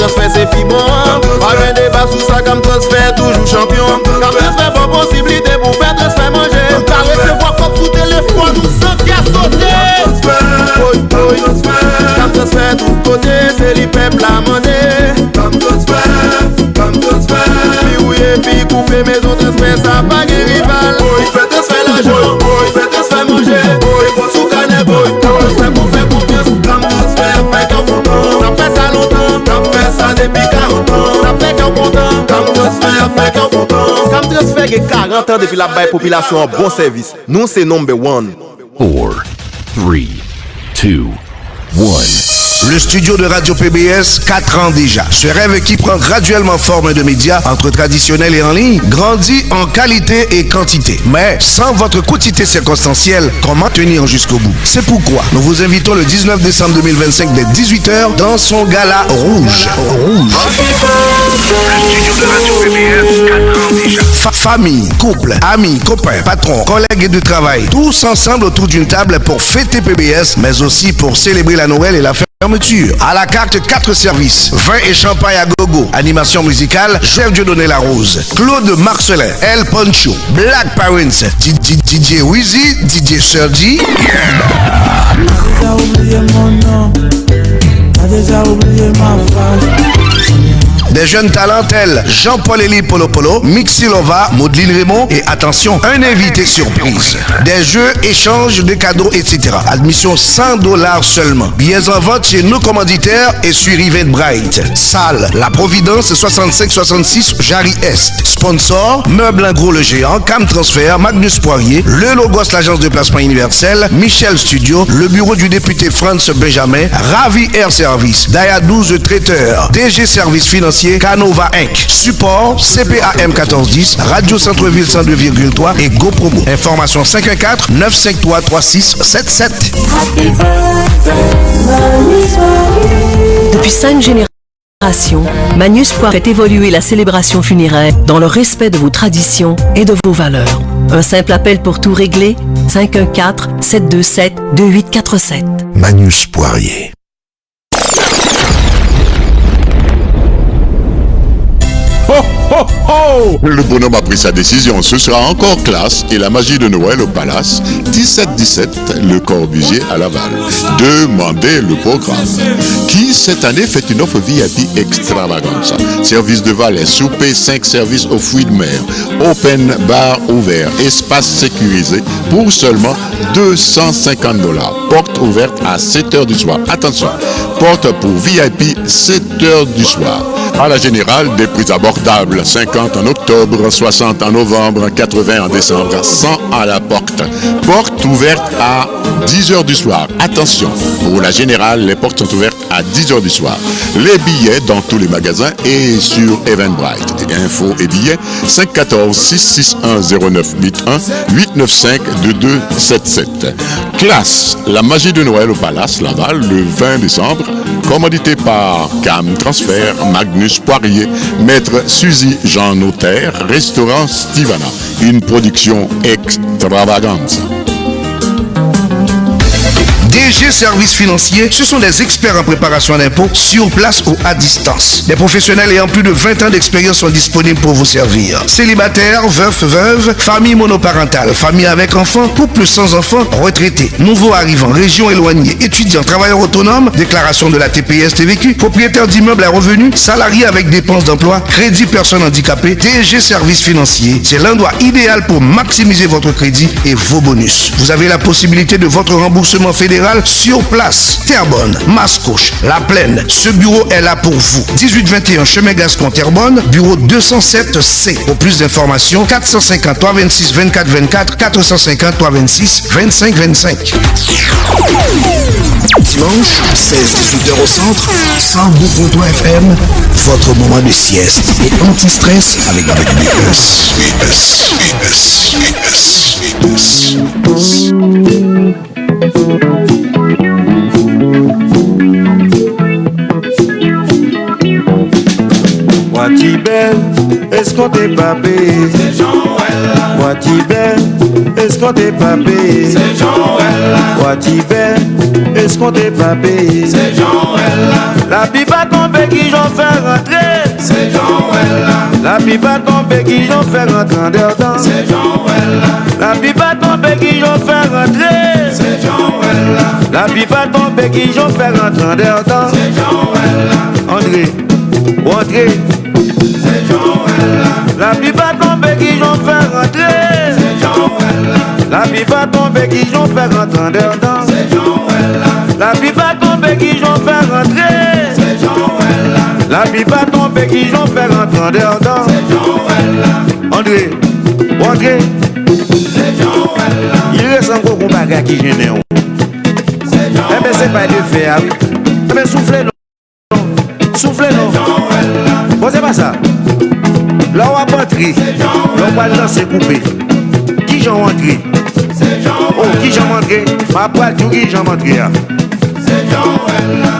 transfert c'est fibon. Pas de débat sous ça, comme transfert toujours champion. Comme transfert bonne possibilité pour faire transfert manger. T'as recevoir comme sous téléphone ou sans qui a sauté. Comme transfert tout côté, c'est les peuples à monnaie. Comme transfert. Puis oui et puis couper maison transfert, ça pas de rival. Fait transfert l'argent, fait transfert manger. Sous canne boy, transfert pour faire confiance. Comme transfert fait qu'un content. T'as fait ça longtemps, t'as fait ça depuis 40 ans. T'as fait qu'un content, comme transfert fait qu'un content. Comme transfert qui 40 ans depuis la baille population en bon service. Nous c'est number one. 4, 3, 2, 1. Le studio de Radio PBS, 4 ans déjà. Ce rêve qui prend graduellement forme de média entre traditionnel et en ligne, grandit en qualité et quantité. Mais sans votre quotité circonstancielle, comment tenir jusqu'au bout? C'est pourquoi nous vous invitons le 19 décembre 2025 dès 18h dans son gala rouge. Le studio de Radio PBS, 4 ans déjà. Famille, couple, amis, copains, patrons, collègues et de travail, tous ensemble autour d'une table pour fêter PBS, mais aussi pour célébrer la Noël et la fermeture. À la carte, 4 services. Vin et champagne à gogo. Animation musicale, Chef Dieudonné Larose, Claude Marcelin, El Poncho, Black Parents, DJ Wheezy, DJ Sergi. Des jeunes talents tels Jean-Paul Elie Polo Polo, Mixi Lova, Maudeline Raymond et attention, un invité surprise. Des jeux, échanges, des cadeaux, etc. Admission $100 seulement. Billets en vente chez nos commanditaires et sur Eventbrite. Salle, La Providence, 6566 Jarry Est. Sponsor, Meubles Gros le Géant, Cam Transfert, Magnus Poirier, Le Logos, l'agence de placement universel, Michel Studio, le bureau du député Franz Benjamin, Ravi Air Service, Daya 12 Traiteur, DG Service Financier, Canova Inc. Support CPAM 1410, Radio Centre-Ville 102,3 et GoPromo. Information 514-953-3677. Depuis 5 générations, Magnus Poirier fait évoluer la célébration funéraire dans le respect de vos traditions et de vos valeurs. Un simple appel pour tout régler, 514-727-2847. Magnus Poirier. Ho, ho, ho! Le bonhomme a pris sa décision. Ce sera encore classe et la magie de Noël au Palace. 17-17, le Corbusier à Laval. Demandez le programme. Qui, cette année, fait une offre VIP extravagante. Service de valet, souper, 5 services aux fruits de mer, open bar ouvert, espace sécurisé pour seulement $250. Porte ouverte à 7h du soir. Attention, porte pour VIP 7h du soir. À la Générale, des prix abordables, 50 en octobre, 60 en novembre, 80 en décembre, 100 à la porte. Porte ouverte à 10h du soir. Attention, pour la Générale, les portes sont ouvertes à 10h du soir. Les billets dans tous les magasins et sur Eventbrite. Infos et billets, 514-661-0981, 895-2277. Classe, la magie de Noël au Palace Laval, le 20 décembre. Commandité par Cam Transfert, Magnus Poirier, Maître Suzy Jean Notaire, Restaurant Stivana. Une production extravagante. DG Services Financiers, ce sont des experts en préparation d'impôts sur place ou à distance. Des professionnels ayant plus de 20 ans d'expérience sont disponibles pour vous servir. Célibataires, veufs, veuves, famille monoparentale, famille avec enfants, couple sans enfants, retraités, nouveaux arrivants, régions éloignées, étudiants, travailleurs autonomes, déclaration de la TPS TVQ, propriétaires d'immeubles à revenus, salariés avec dépenses d'emploi, crédit personnes handicapées. DG Services Financiers, c'est l'endroit idéal pour maximiser votre crédit et vos bonus. Vous avez la possibilité de votre remboursement fédéral sur place. Terrebonne, Mascouche, La Plaine. Ce bureau est là pour vous. 1821 Chemin Gascon Terrebonne, bureau 207C. Pour plus d'informations, 450 326 24 24, 450 326 25 25. Dimanche, 16-18h au centre, 102.3 FM, votre moment de sieste et anti-stress avec Moitié belle, est-ce qu'on t'est pas payé? Moitié belle, est-ce qu'on t'est pas payé? C'est Joël là. Watibé, est-ce qu'on t'est pas payé? C'est Joël là. La pipe a tombé qui j'en fais rentrer. C'est Joël là. La pipe a tombé qui j'en fais rentrer en dedans. C'est Joël là. La pipe a tombé qui j'en fais rentrer. C'est Joël là. La pipe a tombé qui j'en fais rentrer en dedans. C'est Joël là. André, André. C'est Joël là. La pipe a tombé qui j'en fais rentrer. C'est Joël là. La pipe a tombé qui j'en fais rentrer en dedans. C'est Joël là. La pipe a tombé qui j'en fais rentrer. C'est Joël là. La pipe a tombé qui j'en fais rentrer en dedans. C'est Joël là. André, André. C'est Joël là. Il reste encore un bagage qui gêne. C'est Joël là. Eh bien c'est pas de faire. Eh bien soufflez non. Soufflez non. Bon c'est pas ça. Là on va entrer. Là on va lancer couper. Qui j'en entré? C'est Joël. Oh qui j'en entré? Ma poêle tout qui j'en entré. C'est Joël là.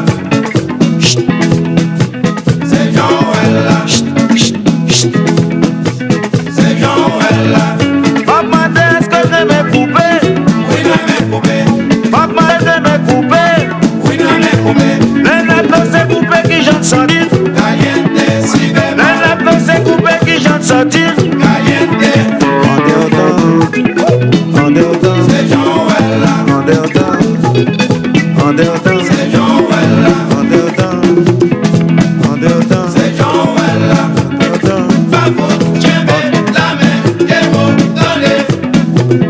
C'est Joël là. C'est Joël là. Papa est-ce que je me couper? Oui, non, mais coupé. Papa je me couper. Oui, non, mais coupé. Les nappes c'est coupé qui j'en sentir. Caliente, si Les nappes c'est coupé qui j'en sentir. caliente. En dedans. C'est Joël là. En dedans. En dedans. C'est Joël là. En dedans. En dedans. C'est Joël là. En dedans. Bafo, tiens la main, et vous donnez.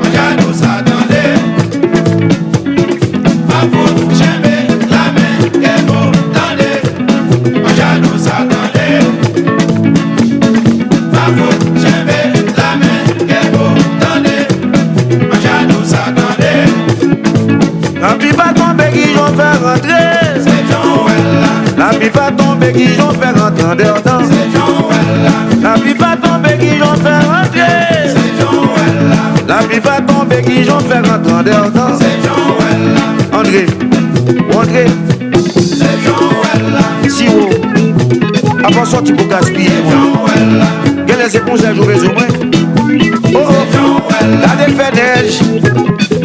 Regarde où ça attendait. Bafo, tiens la main, et vous donnez. Regarde où ça attendait. Bafo, tiens la main, et vous donnez. Regarde où ça attendait. La pipe a tombé qui j'en fais rentrer. C'est Joël là. La pipe a tombé qui j'en fais rentrer en dedans. C'est Joël là. La pipe a tombé qui j'en fais rentrer. C'est Joël là. La pipe a tombé qui j'en fais rentrer en dedans. C'est Joël là. André, André, C'est Joël là. si vous, avant sorti pour gaspiller, Joël là. quelle est cette conseil au réseau? Oh oh, Joël là. quand elle fait neige,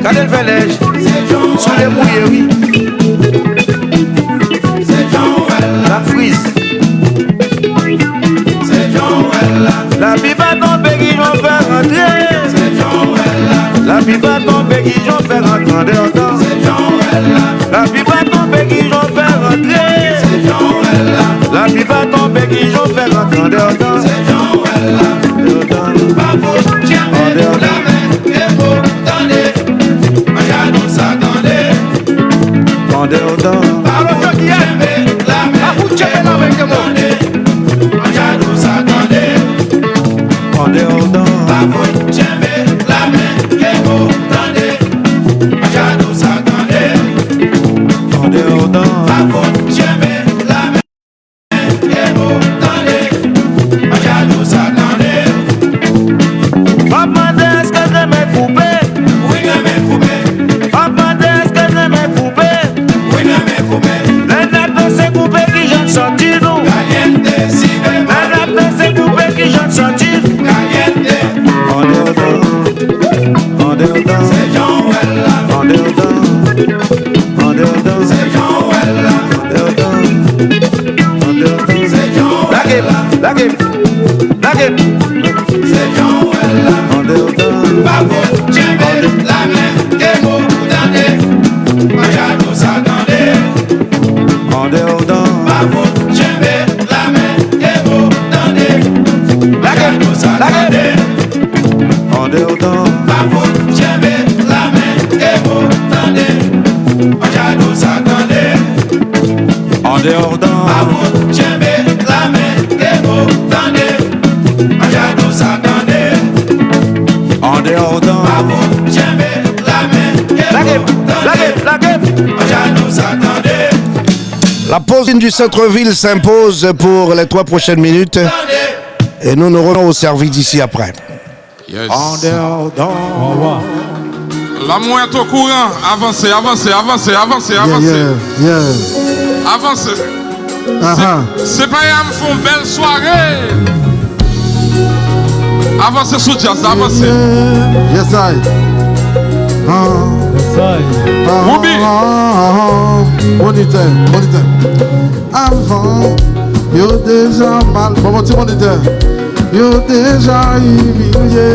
quand elle fait neige, C'est Joël sous les mouillés, oui, C'est Joël là. la frise. C'est Joël là. La pipe a tombé qui j'en fais rentrer. C'est Joël là. La pipe a tombé qui j'en fais rentrer en dedans. C'est Joël là. La pipe a tombé qui j'en fais rentrer. C'est Joël là. La pipe a tombé qui j'en fais rentrer en dedans. C'est Joël là. Dedans. Bafo, tiens la main, et vous donnez. Regarde où ça attendait. En dedans. Bafo, tiens la main, et vous donnez. Regarde où ça attendait. En dedans. Bafo, tiens la main, et vous donnez. Regarde où ça attendait. En dedans. Bafo, tiens la main, et vous donnez. Regarde où ça attendait. Papa est-ce que je me couper? Oui, non, mais coupé. Papa est-ce que je me couper? Oui, non, mais coupé. Les nappes c'est coupé qui j'en sentir nous. Caliente, si Les nappes c'est coupé qui j'en sentir. caliente. En dedans. En dedans. C'est Joël là. En dedans. En dedans. C'est Joël là. En dedans. En dedans. C'est Joël La game, la game, la game. C'est Joël là. En dedans. Bafo, tiens la main, et vous donnez. Regarde où ça attendait. En dedans. Bafo, tiens la main, et vous donnez. Regarde où ça attendait. En dedans. Bafo, tiens la main, et vous donnez. Regarde où ça attendait. En dedans. Bafo, tiens la main, et vous donnez. Regarde où ça attendait. En dedans. Bafo, tiens la main, et La vous game, la donnez. game, la game. Regarde où ça attendait. La pause du centre-ville s'impose pour les 3 prochaines minutes et nous nous revenons au service d'ici après. Yes. En dedans. L'amour est au courant. Avancez, avancez, avancez, avancez, avancez. Avancez. C'est pas à me faire une belle soirée. Avancez sous jazz, avancez. Yes, I. Ruby. Moniteur. Avant, yo déjà mal. Bon, petit moniteur. Yo déjà humilié,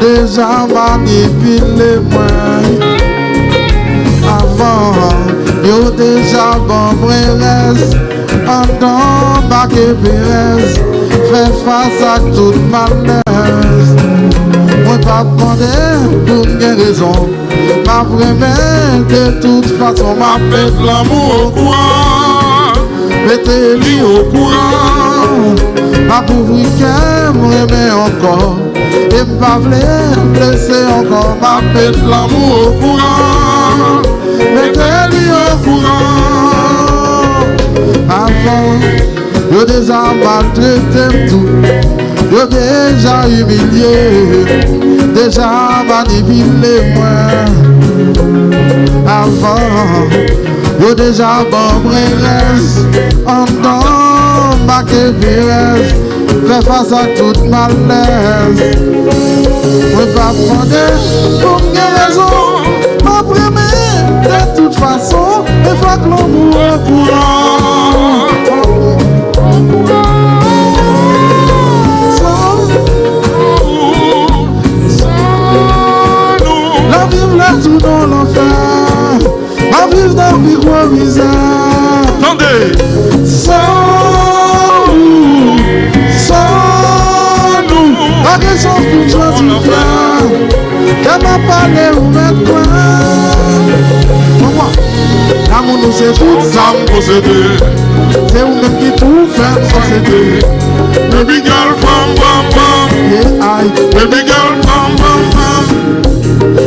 déjà manipulé moi. Avant, yo déjà bon reste, en dans baquet pérez, fait face à toute malaise. Moi pas demander pour une raison, ma vraie de toute façon, ma Avec l'amour au courant. mettez-lui au courant. Ma pauvre qu'elle m'aimait encore, et m'pas blesser encore, ma Avec l'amour au courant. mettez-lui au courant. Avant, yo déjà maltraité tout, yo déjà humilié, déjà manipulé moi. Avant, yo déjà bon reste, en dans ma québéresse, fait face à toute malaise. Moi pas demander pour une raison, ma première de toute façon, il faut que l'amour est courant. La vivre là tout dans l'enfer, la vivre dans le gros misère. Attendez. Sans nous, la question pour toi tu fais, qu'elle m'a parlé ou mettre quoi. L'amour nous c'est tout ça me posséder, c'est vous même qui tout fait société. Baby girl, bam bam bam. Yeah, aïe. Baby girl, bam bam bam.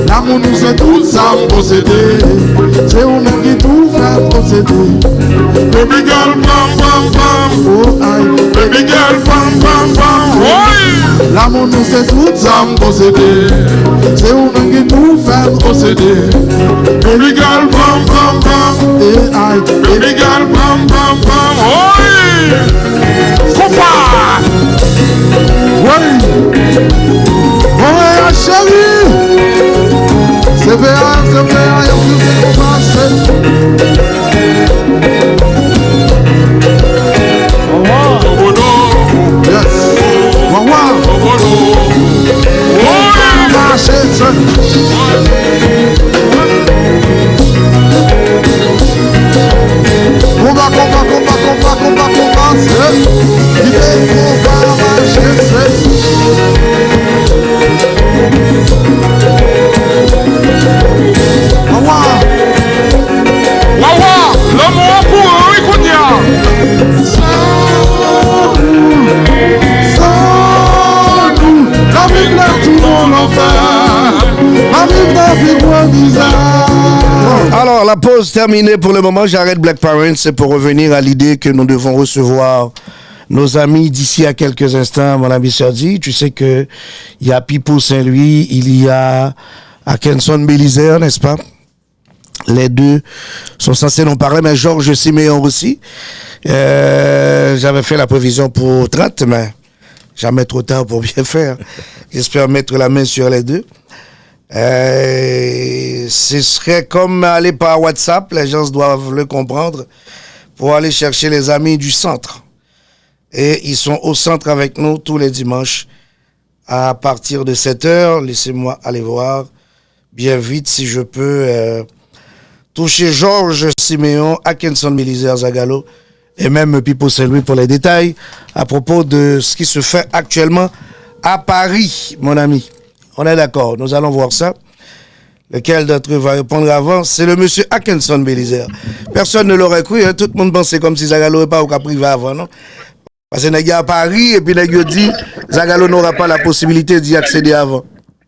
L'amour nous c'est tout ça me posséder, c'est vous même qui tout fait posséder. Baby girl, bam bam bam. Oh aïe. Baby girl, bam bam bam. Oui. L'amour nous c'est tout ça me posséder, c'est vous même qui tout fait posséder. Baby girl, bam bam bam. Eh aïe. Baby girl, bam bam bam. Oui. Compa. Oui. Oh chérie, c'est vrai, y'a plus de passer. Yes. Waouh. Combat, c'est. Il est combat, marcher, Waouh. L'amour au courant, oui, Kounia. La vie là tout dans l'enfer, la vie là tout dans misère. Alors, la pause terminée pour le moment. J'arrête Black Parents. C'est pour revenir à l'idée que nous devons recevoir nos amis d'ici à quelques instants. Mon ami Serdi, tu sais que il y a Pipo Saint-Louis, il y a Akenson Bélizer, n'est-ce pas? Les deux sont censés nous parler, mais Georges Siméon aussi. J'avais fait la prévision pour 30, mais jamais trop tard pour bien faire. J'espère mettre la main sur les deux. Ce serait comme aller par WhatsApp, les gens doivent le comprendre, pour aller chercher les amis du centre. Et ils sont au centre avec nous tous les dimanches à partir de 7h. Laissez-moi aller voir bien vite si je peux toucher Georges Siméon, Akenson Bélizer Zagalo et même Pipo Saint-Louis pour les détails à propos de ce qui se fait actuellement à Paris, mon ami. On est d'accord, nous allons voir ça. Lequel d'entre eux va répondre avant? C'est le monsieur Akenson Bélizer. Personne ne l'aurait cru, hein? Tout le monde pensait comme si Zagalo n'est pas au privé avant, non? Parce que n'est à Paris et puis n'est dit Zagalo n'aura pas la possibilité d'y accéder avant.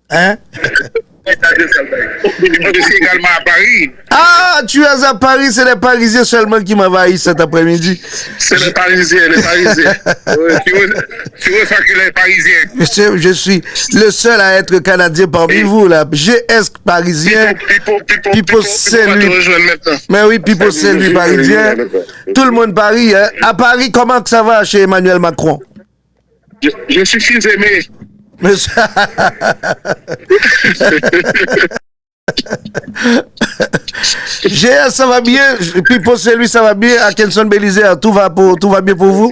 Hein? Je suis également à Paris. Ah, tu es à Paris, c'est les Parisiens seulement qui m'envahissent cet après-midi. C'est les Parisiens, les Parisiens. Tu veux faire que les Parisiens. Je suis le seul à être Canadien parmi vous, là. GS Parisien. Pipo Saint-Louis. Mais oui, Pipo Saint-Louis Parisien. Tout le monde Paris, hein. À Paris, comment que ça va chez Emmanuel Macron? Je suis fils aimé. GS, ça va bien. Pipo, c'est lui, ça va bien. À Kenson Bélizer, tout va bien pour vous?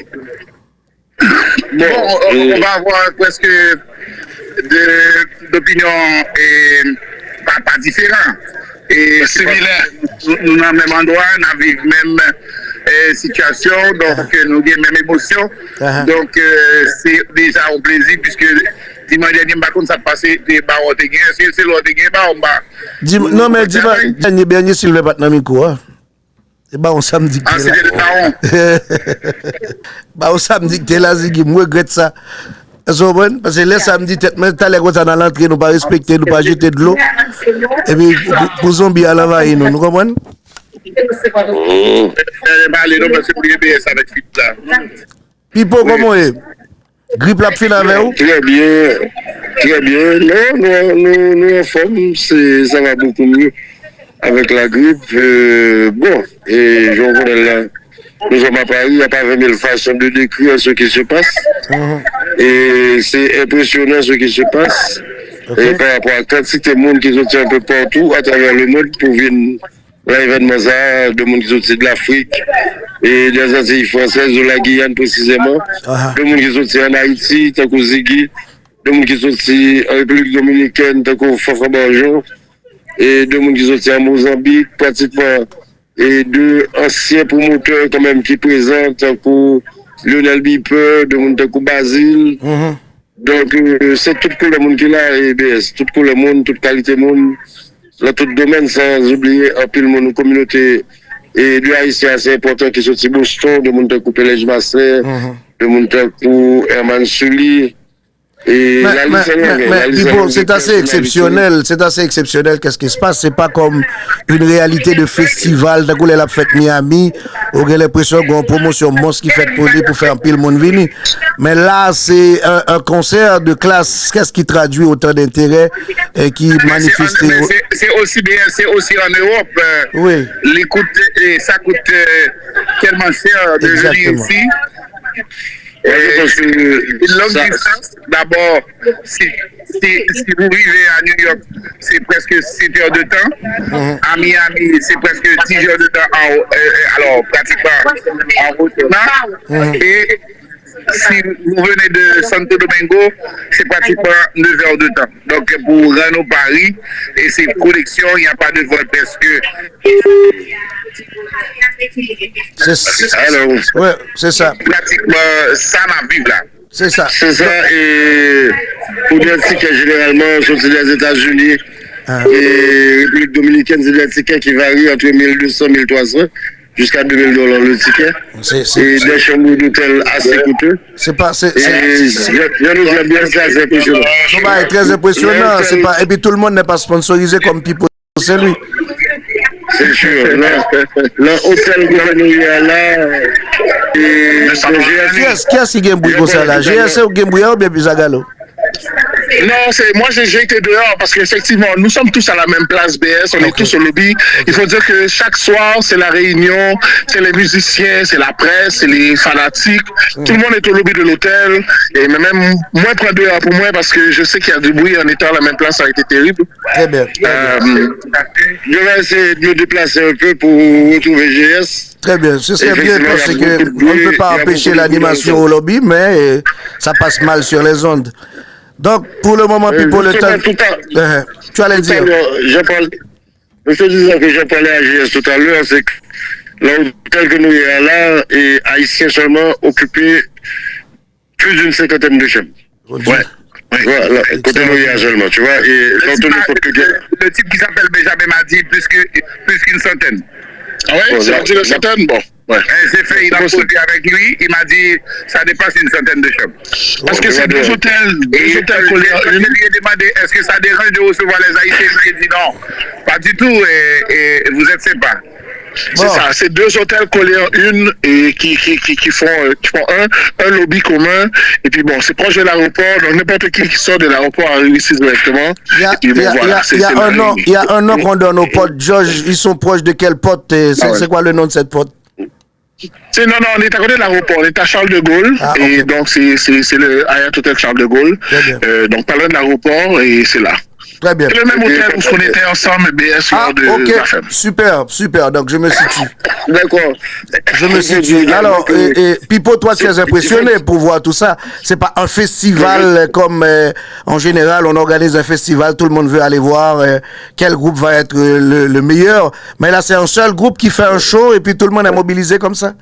Bon, on va avoir presque d'opinions pas différentes. Et similaires. Nous, dans le même endroit, nous vivons même situation, donc nous avons les mêmes émotions. Donc, c'est déjà un plaisir, puisque dimanche dernier, ça passé des barres de gain. C'est l'autre gain, non, mais dimanche dernier, s'il ne veut pas dans le micro. C'est pas un samedi que c'est le baron. Bah, au samedi que tu es là, je regrette ça. Parce que les samedis, tu as dans l'entrée, nous pas respecter, nous pas jeter de l'eau. Et puis, pour zombie à l'envahir, nous comprenons? Pipo, comment est? Grippe la fin avec vous? Très bien. Très bien. Non, nous en forme, ça va beaucoup mieux avec la grippe. Bon, et je vois là. Nous sommes à Paris, il n'y a pas 20 000 façons de décrire ce qui se passe. Et c'est impressionnant ce qui se passe. Et par rapport à la quantité de monde qui sont un peu partout à travers le monde pour venir l'événement ça, de monde qui sont de l'Afrique et des Antilles françaises, de la Guyane précisément, de monde qui sont en Haïti, tant qu'au Ziggy, de monde qui sont en République Dominicaine, tant qu'au Fafa Barjon, et de monde qui sont en Mozambique, pratiquement. Et deux anciens promoteurs quand même qui présentent pour Lionel Biper, de monde comme Basile. Donc c'est tout pour le monde qui est là et EBS, tout pour le monde, toute qualité monde, dans tout domaine sans oublier un peu le monde communauté et du haïtien assez important qui sont de Boston, de monde comme Pelège Masser, de monde comme Herman Sully. Mais c'est assez exceptionnel, qu'est-ce qui se passe? C'est pas comme une réalité de festival, d'un coup la fête Miami, où on a l'impression qu'on a une promotion monstre qui fait pour faire un pile monde venir. Mais là, c'est un concert de classe, qu'est-ce qui traduit autant d'intérêt et qui manifeste. C'est aussi bien, c'est aussi en Europe. Oui. Ça coûte tellement cher de venir ici. Une longue distance, d'abord, si vous vivez à New York, c'est presque 7 heures de temps. À Miami, c'est presque 10 heures de temps, alors pratiquement en route. Et si vous venez de Santo Domingo, c'est pratiquement 9 heures de temps. Donc pour rendre au Paris, et ces connexions, il n'y a pas de vol parce que... C'est ça. Pratiquement, ça m'a vu là. C'est ça. C'est ça, et pour dire que généralement, sont des États-Unis et République Dominicaine, c'est des tickets qui varient entre 1200 et 1300 jusqu'à $2000 le ticket. Et des chambres d'hôtel assez coûteux. C'est pas. C'est impressionnant. C'est très impressionnant. Et puis tout le monde n'est pas sponsorisé comme Pipo, c'est lui. C'est sûr. L'hôtel que nous y a là. Qui a si Gembouy comme ça là? GSC ou Gembouy ou bien Bizagalo? Non, moi j'ai été dehors parce qu'effectivement, nous sommes tous à la même place BS, on est tous au lobby. Il faut dire que chaque soir, c'est la réunion, c'est les musiciens, c'est la presse, c'est les fanatiques. Tout le monde est au lobby de l'hôtel. Et même moi, prends dehors pour moi parce que je sais qu'il y a du bruit en étant à la même place, ça a été terrible. Très bien. Je vais essayer de me déplacer un peu pour retrouver GS. Très bien, ce serait bien parce qu'on ne peut pas empêcher l'animation au lobby, mais ça passe mal sur les ondes. Donc, pour le moment, puis pour le temps... tu allais dire. Je disais que j'ai parlé à GS tout à l'heure, c'est que l'hôtel que nous y là, et haïtien seulement, occupé plus d'une 50aine de chambres. Ouais. Voilà, côté nous y a seulement, tu vois. Et le type qui s'appelle Benjamin m'a dit plus qu'une centaine. Ah ouais, c'est une centaine, bon. Ouais. J'ai fait une entrevue avec lui, il m'a dit ça dépasse une centaine de chambres. Parce que c'est deux hôtels collés. Je lui ai demandé est-ce que ça dérange de recevoir les Haïtiens. Il m'a dit non, pas du tout, et vous êtes sympa. C'est ça, c'est deux hôtels collés en une et qui font un lobby commun. Et puis bon, c'est proche de l'aéroport, donc n'importe qui sort de l'aéroport arrive ici directement. Il y a un nom qu'on donne aux potes. Georges, ils sont proches de quel pote? C'est quoi le nom de cette pote? Non, on est à côté de l'aéroport, on est à Charles de Gaulle, et donc c'est le Hyatt Hotel Charles de Gaulle, donc pas loin de l'aéroport, et c'est là. Très bien. C'est le même hôtel où on était ensemble, BS, lors de la femme. Super. Donc, je me situe. D'accord. Je me situe. Alors, Pipo, toi, tu es impressionné pour voir tout ça. C'est pas un festival comme en général, on organise un festival, tout le monde veut aller voir quel groupe va être le meilleur. Mais là, c'est un seul groupe qui fait un show et puis tout le monde est mobilisé comme ça.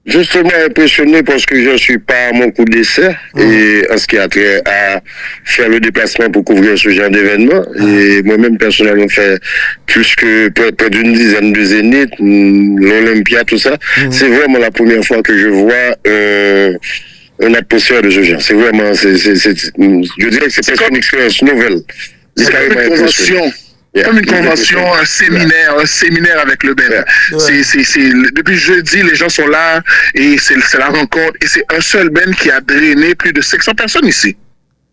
Justement impressionné parce que je suis pas à mon coup d'essai et en ce qui a trait à faire le déplacement pour couvrir ce genre d'événement. Et moi-même personnellement fait plus que près d'une dizaine de zéniths, l'Olympia, tout ça. C'est vraiment la première fois que je vois une atmosphère de ce genre. C'est vraiment, je dirais que c'est presque une expérience nouvelle. C'est une convention. Comme une convention, un séminaire avec le Bénin. Depuis jeudi, les gens sont là et c'est la rencontre. Et c'est un seul Ben qui a drainé plus de 500 personnes ici.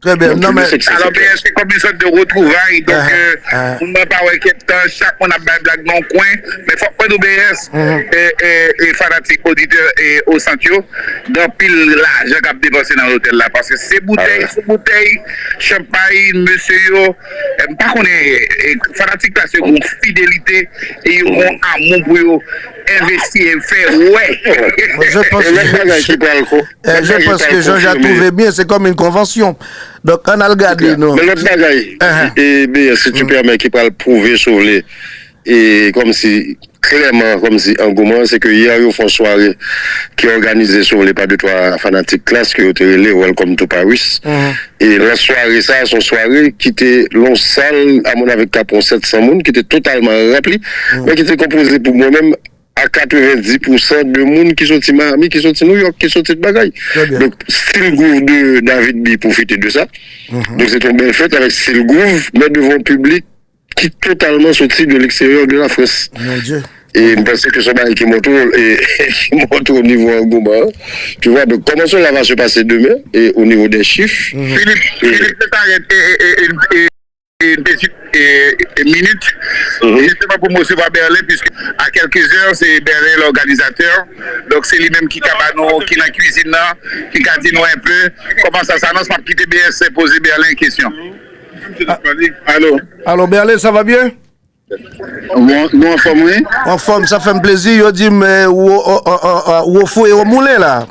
Très bien. Alors, c'est comme une sorte de retrouvailles. Donc, on n'a pas chaque monde a une blague dans le coin. Mais il faut pas d'OBS et fanatique auditeur et au Santio. Donc, pile là, j'ai dépensé dans l'hôtel là. Parce que ces bouteilles, champagne, monsieur, pas qu'on est fanatique là, c'est une fidélité et un amour pour eux. Investir et faire, Je pense que Jean-Jacques trouvait bien, c'est comme une convention. Donc, on a regardé, non? Mais l'autre bagaille, et bien, si tu permets, qui peut le prouver sur les. Et comme si, clairement, comme si, engouement, c'est que hier, ils font une soirée qui est organisée sur les pas de trois fanatiques classe, qui ont été relais, Welcome to Paris. Et la soirée, ça, son soirée, qui était l'on salle, à mon avis, pour 700 monde, qui était totalement remplie, mais qui était composée pour moi-même à 90% de monde qui sont de Miami, qui sont de New York, qui sont de bagaille. Donc, Style Groove de David B profiter de ça. Donc, c'est une belle fête avec Style Groove, mais devant le public qui est totalement sorti de l'extérieur de la France. Mon Dieu. Et je pense que ce bail qui monte au niveau engouement. Tu vois, donc comment cela va se passer demain et au niveau des chiffres. Philippe, une petite minute, justement pour M. Berlin, puisque à quelques heures, c'est Berlin l'organisateur. Donc c'est lui-même qui est qui est dans la cuisine, qui a dit nous un peu comment ça s'annonce. Ma petite BS poser Berlin une question. Allô, Berlin, ça va bien? Nous en forme, oui? En forme, ça fait un plaisir. Je dis, mais où au fou et au moulin là?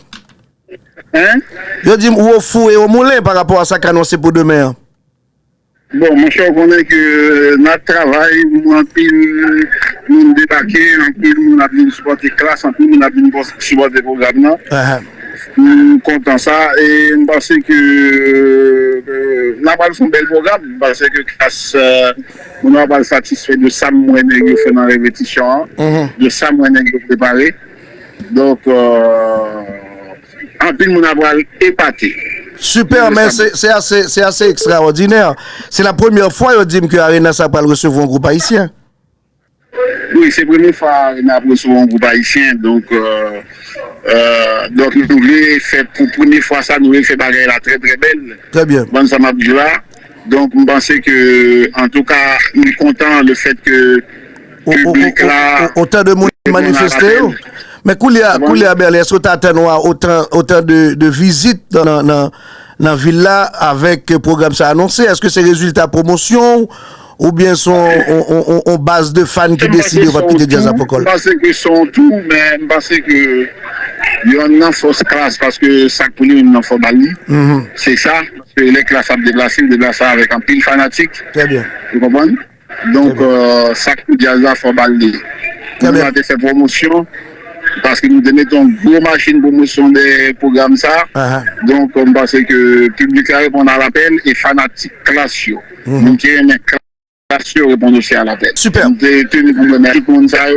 Hein? Je dis, où au fou et au moulin par rapport à ça qu'annoncé pour demain? Bon, mon cher, on connaît que notre travail, en pile, nous débarquer, en pile, nous avons supporté classe, en pile, nous avons supporté le programme. Nous comptons ça et nous pensons que nous avons fait un bel programme. Nous pensons que classe, nous avons satisfait de ça, nous avons fait dans la répétition, de ça, nous avons préparé. Donc, en pile, nous avons épaté. Super, mais c'est assez extraordinaire. C'est la première fois que dit que Arena ça va recevoir un groupe haïtien. Oui, c'est la première fois qu'Arena va recevoir un groupe haïtien. Donc nous voulons faire pour la première fois ça, nous voulons faire bagarre là très très belle. Très bien. Bon, ça m'a dit là. Donc, je pense que, en tout cas, nous sommes contents le fait que le public là. Autant de monde manifesté. Mais Koulia Berlin, est-ce que tu as autant de visites dans la ville là avec le programme ça annoncé? Est-ce que c'est résultat promotion ou bien sont on base de fans qui décident de votre jazz apocol? Je pense que sont tout, mais je pense que il y a une force classe parce que ça pour nous une force bali. C'est ça, parce que les classes à déplacer avec un pile fanatique. Très bien. Vous comprenez? Donc ça pour jazz à force bali. Nous avons fait promotion. Parce que nous mettons une grosse machine de promotion des programmes ça. Donc on pense que le public répond à l'appel et fanatique classe. Donc il y a une classe répond aussi à l'appel. Super. Nous tenons pour remercier tout le monde ça.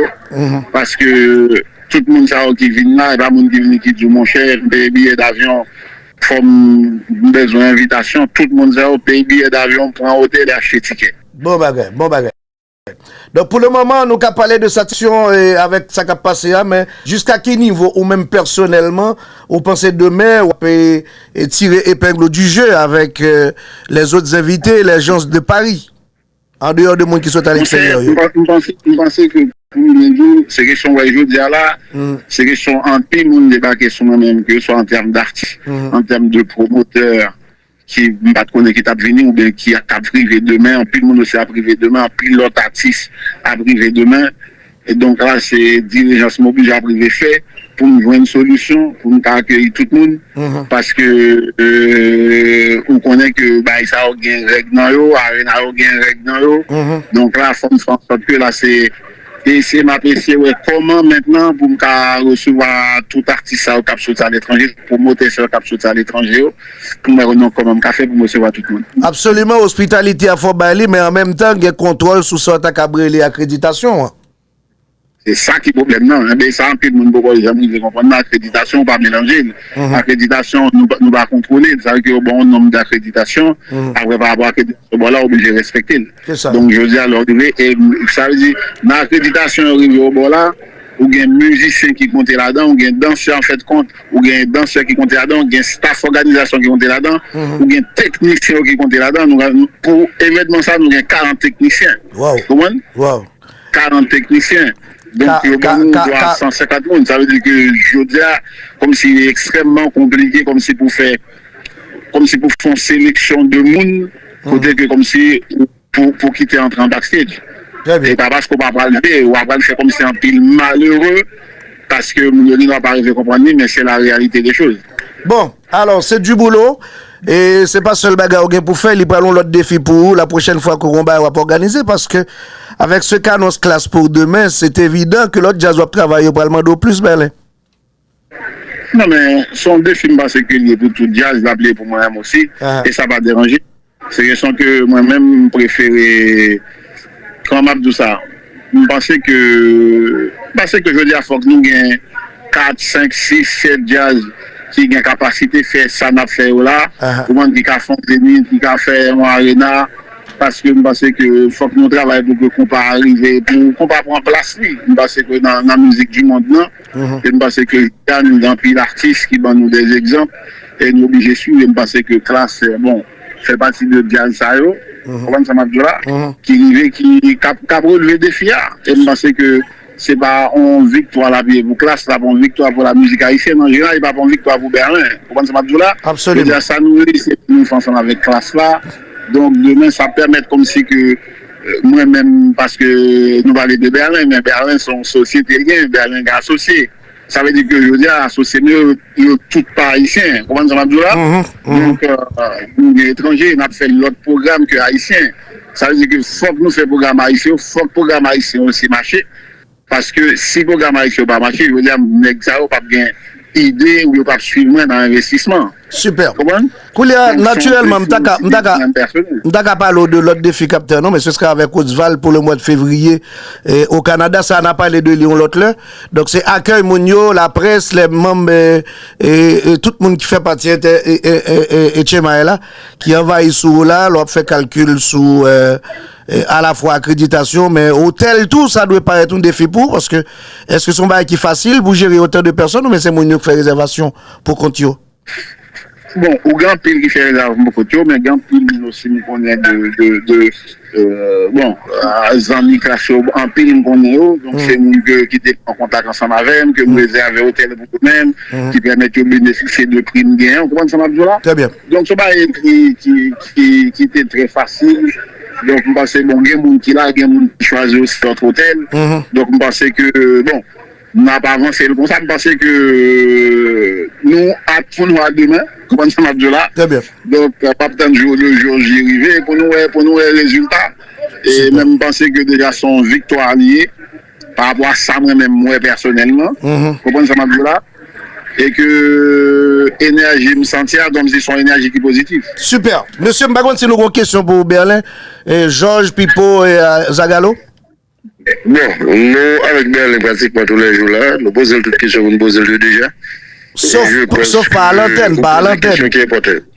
Parce que tout le monde ça qui vient là, et pas le monde qui vient qui dit mon cher, des billets d'avion, forme besoin d'invitation, tout le monde ça paye billet d'avion pour un hôtel et acheter ticket. Bon bagage. Donc pour le moment, nous avons parlé de satisfaction avec ça qui a passé, mais jusqu'à quel niveau, ou même personnellement, vous pensez demain, on peut tirer épingle du jeu avec les autres invités, les gens de Paris, en dehors de monde qui sont à l'extérieur? Je pense que c'est question que je dis là, c'est question en pile monde débarquer sur moi-même, que ce soit en termes d'artistes, en termes de promoteurs, qui pas connaître qui t'a venu ou bien qui a privé demain, en plus le monde aussi a privé demain, en plus l'autre artiste a privé demain. Et donc là, c'est diligence mobile à privé fait pour nous jouer une solution, pour nous accueillir tout le monde. Parce que on connaît que ça a une règle dans l'eau, Arena a une règle dans l'eau. Donc là, il faut faire en sorte que là, c'est essayer m'apprécier comment maintenant pour me recevoir tout artiste au cap à l'étranger, pour monter sur le cap à l'étranger, pour me rendre comment me faire pour me recevoir tout le monde. Absolument, hospitalité à Fort Bailly, mais en même temps, il y a contrôle sous sorte à cabré accréditation. C'est ça qui est le problème, non. Eh bien, ça, un peu de monde ne jamais comprendre. L'accréditation, pas mélanger. L'accréditation, nous ne pas contrôler. Ça veut dire qu'il y a un bon nombre d'accréditations. Après, par rapport à l'accréditation, là, on est obligé de respecter. Donc, je dis à l'ordre, et ça veut dire, dans l'accréditation, arrivé au bord là, ou il y a un musicien qui compte là-dedans, ou il y a un danseur en fait compte, ou il y a un danseur qui compte là-dedans, ou il y a un staff organisation qui compte là-dedans, ou il y a un technicien qui compte là-dedans. Pour événement ça, nous avons 40 techniciens. Wow. Comment? Wow. 40 techniciens. Donc, nous doit 150 personnes. Ça veut dire que je dis, comme si c'est extrêmement compliqué, comme si pour faire une sélection de monde, côté que comme si pour quitter entrer en backstage. Et pas parce qu'on va pas lever, ou va le faire comme si c'est un pile malheureux, parce que nous ne pas arriver à comprendre, mais c'est la réalité des choses. Bon, alors c'est du boulot. Et c'est pas seul bagarre pour faire, ils prennent l'autre défi pour vous la prochaine fois qu'on va organiser parce que avec ce qu'annonce classe pour demain, c'est évident que l'autre jazz va travailler au Parlement d'eau plus belle. Non mais son défi parce que pour tout jazz l'appeler pour moi-même aussi et ça va déranger. C'est question que moi-même préférer quand m'a dit ça. Je pense que je veux dire faut que nous gagne 4, 5, 6, 7 jazz qui a capacité de faire ça n'a fait là, pour moi qui a fait qui a fait un arena parce que je pense que faut que nous travaillions pour qu'on pas arriver pour qu'on pas prendre place lui. Je pense que dans la musique du monde là, je pense que il y a nous pile d'artistes qui donnent nous des exemples et nous obligés suivre. Je pense que classe bon fait partie de jazz ça yo. Comment ça m'a dit là qui cap relever défi et je pense que c'est pas une victoire la vie pour classe, c'est pas une victoire pour la musique haïtienne en général, c'est pas une victoire pour Berlin. Vous comprenez ce que je dis là? Absolument. C'est-à-dire ça nous c'est nous ensemble avec classe là. Donc demain ça permet comme si que moi-même parce que nous parlons de Berlin, mais Berlin sont société rien, Berlin est associé. Ça veut dire que je veux dire associé mieux tout pas haïtien. Vous comprenez ce que je dis là? Donc nous les étrangers, on a fait l'autre programme que haïtien. Ça veut dire que faut que nous fassions programme haïtien, faut que le programme haïtien aussi marche. Parce que si le programme haïtien n'a pas marché, je veux dire, nous n'avons pas bien idée ou pas suivre dans l'investissement. Super. Koulia, naturellement, m'taka parler de l'autre défi capteur, non, mais ce sera avec Osval pour le mois de février. Et au Canada, ça n'a pas les deux Lyon l'autre là. Donc c'est accueil Mounio, la presse, les membres et tout le monde qui fait partie et Tchemaïla, qui envahit sous là, l'on fait calcul sous à la fois accréditation, mais hôtel, tout, ça doit pas être un défi pour, parce que, est-ce que son bail qui est facile pour gérer autant de personnes, ou mais c'est Mounio qui fait réservation pour Contio? Bon, au grand pile qui fait réservation pour Contio, mais grand pile aussi, nous connaît Zani Classo, en pile, nous connaît, donc c'est nous qui étaient en contact ensemble avec, que nous réservons hôtel pour nous-mêmes, qui permettent de bénéficier de primes gains, vous comprenez ça, Mabdoula? Très bien. Donc, ce bail qui était très facile. Donc, je pense que bon, il y a des gens qui là, il y a des gens qui choisissent aussi notre hôtel. Donc, je pense que, bon, on n'a pas avancé le concept. Je pense que nous, pour nous à demain, comment ça m'a dit là. Très bien. Donc, pas tant jour le jour, j'y arrivé pour nous, les résultats. Et même, je pense que déjà, son victoire liée par rapport à ça, moi-même, moi, personnellement. Comment ça m'a dit là. Et que l'énergie me sentir, donc c'est son énergie qui est positive. Super. Monsieur Mbagon, c'est une question pour Berlin. Et Georges, Pipo et Zagalo? Bon, nous, avec Berlin, pratiquement tous les jours là, nous posons toutes les questions, nous posons déjà. Sauf pas à l'antenne, pas à l'antenne.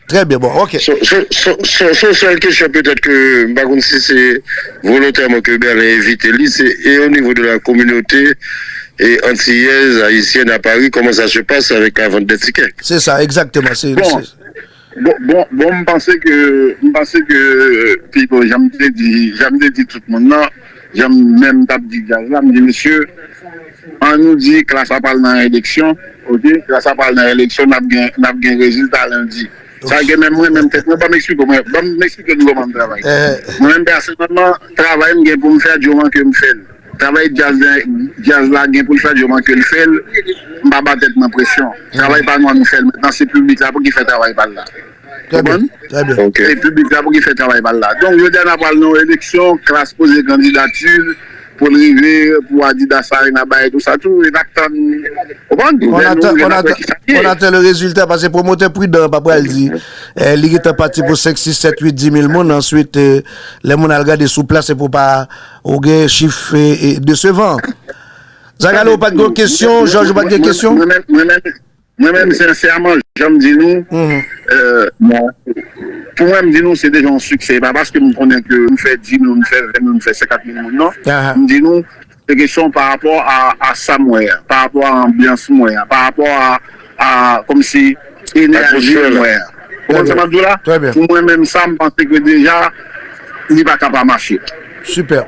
Très bien, bon, ok. Seule question peut-être que, Mbagon, si c'est volontairement que Berlin évite, et au niveau de la communauté, et antillaise, haïtienne à Paris, comment ça se passe avec la vente des tickets? C'est ça, exactement. Bon, je pensais que, puis bon, j'aime dit tout le monde là, j'aime même dit là, me dit monsieur, on nous dit que là ça parle dans l'élection, ok, là ça parle dans l'élection, n'a bien résultat lundi. Ça que même moi-même peut-être pas m'expliquer comment je travaille. Moi-même personnellement, travail pour me faire du moment que me fait. Travail jazz là pour le faire du moment que le fait, m'a pas tête ma pression. Travail pas moi nous faire maintenant c'est public là pour qui fait travail par là. Très bien. OK. C'est public là pour qui fait travail par là. Donc je donne à parler nos élections, classe poser candidature pour arriver pour Adidas Arena et tout ça tout et on attend le résultat parce que promoteur prudent papa il dit il est parti pour 5 6 7 8 10 000 monde ensuite les monde a regardé sous place pour pas au gain chiffre décevant. Zagalo pas de questions, Georges pas de questions. Moi-même sincèrement, j'aime dire nous pour moi, me nous c'est déjà un succès. Pas parce que nous connaissons que nous fait 10 nous fait 20 nous fait 50 000 non. Me dit nous c'est question par rapport à ça moyen, par rapport à l'ambiance moyen, par rapport à comme si énergie moyen. Comment ça m'a dit là? Pour moi-même ça me pense que déjà il va capable de marcher. Super.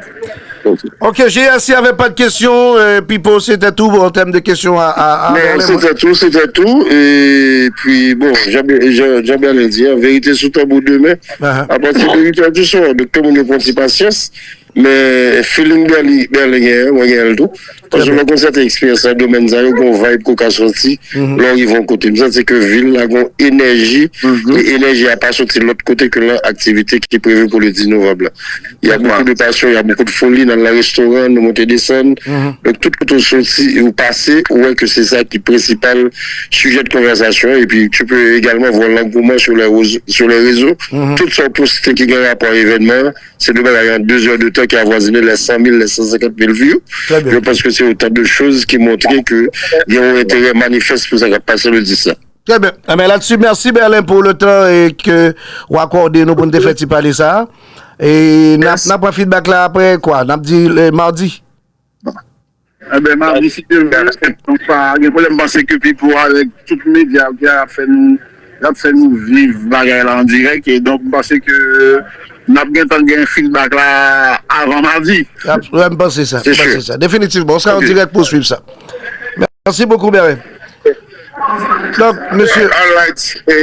Ok, j'ai assez avec pas de questions. Pipo, c'était tout en termes de questions à c'était tout. Et puis, bon, j'ai bien le dire. En vérité, sous tabou demain, à partir de 8h du soir, de tout le monde est patience. Mais, feeling berlin, moi, il y a le tout. Parce que je cette expérience dans le domaine de la vibe qu'on a sorti, là, ils vont côté. C'est que ville, là, une énergie, et l'énergie n'a pas sorti de l'autre côté que l'activité qui est prévue pour le 10 novembre. Il y a beaucoup de passion, il y a beaucoup de folie dans le restaurant, de monter des scènes. Donc, tout le sorti ou passé, ouais, que c'est ça qui est le principal sujet de conversation. Et puis, tu peux également voir l'engouement sur les réseaux. Toutes sont postées qui gagnent rapport à l'événement. C'est de il y a 2 heures de temps qui a avoisiné les 100 000, les 150 000 vues. Je pense que c'est autant de choses qui montrent qu'il y a un intérêt manifeste pour ça qui a passé le 10 ans. Très bien. Mais là-dessus, merci Berlin pour le temps et que vous accordez nous pour nous faire parler ça. Et n'a pas feedback là après quoi? N'a dit le mardi. Eh ben mardi si tu veux. Donc pas de problème parce que pour avec tous les médias qui a fait nous vivre bagarre là en direct et donc parce que n'a pas un feedback là avant mardi. Je pense ça. C'est ça. Définitivement, on sera en direct pour suivre ça. Merci beaucoup Berlin. Donc, monsieur.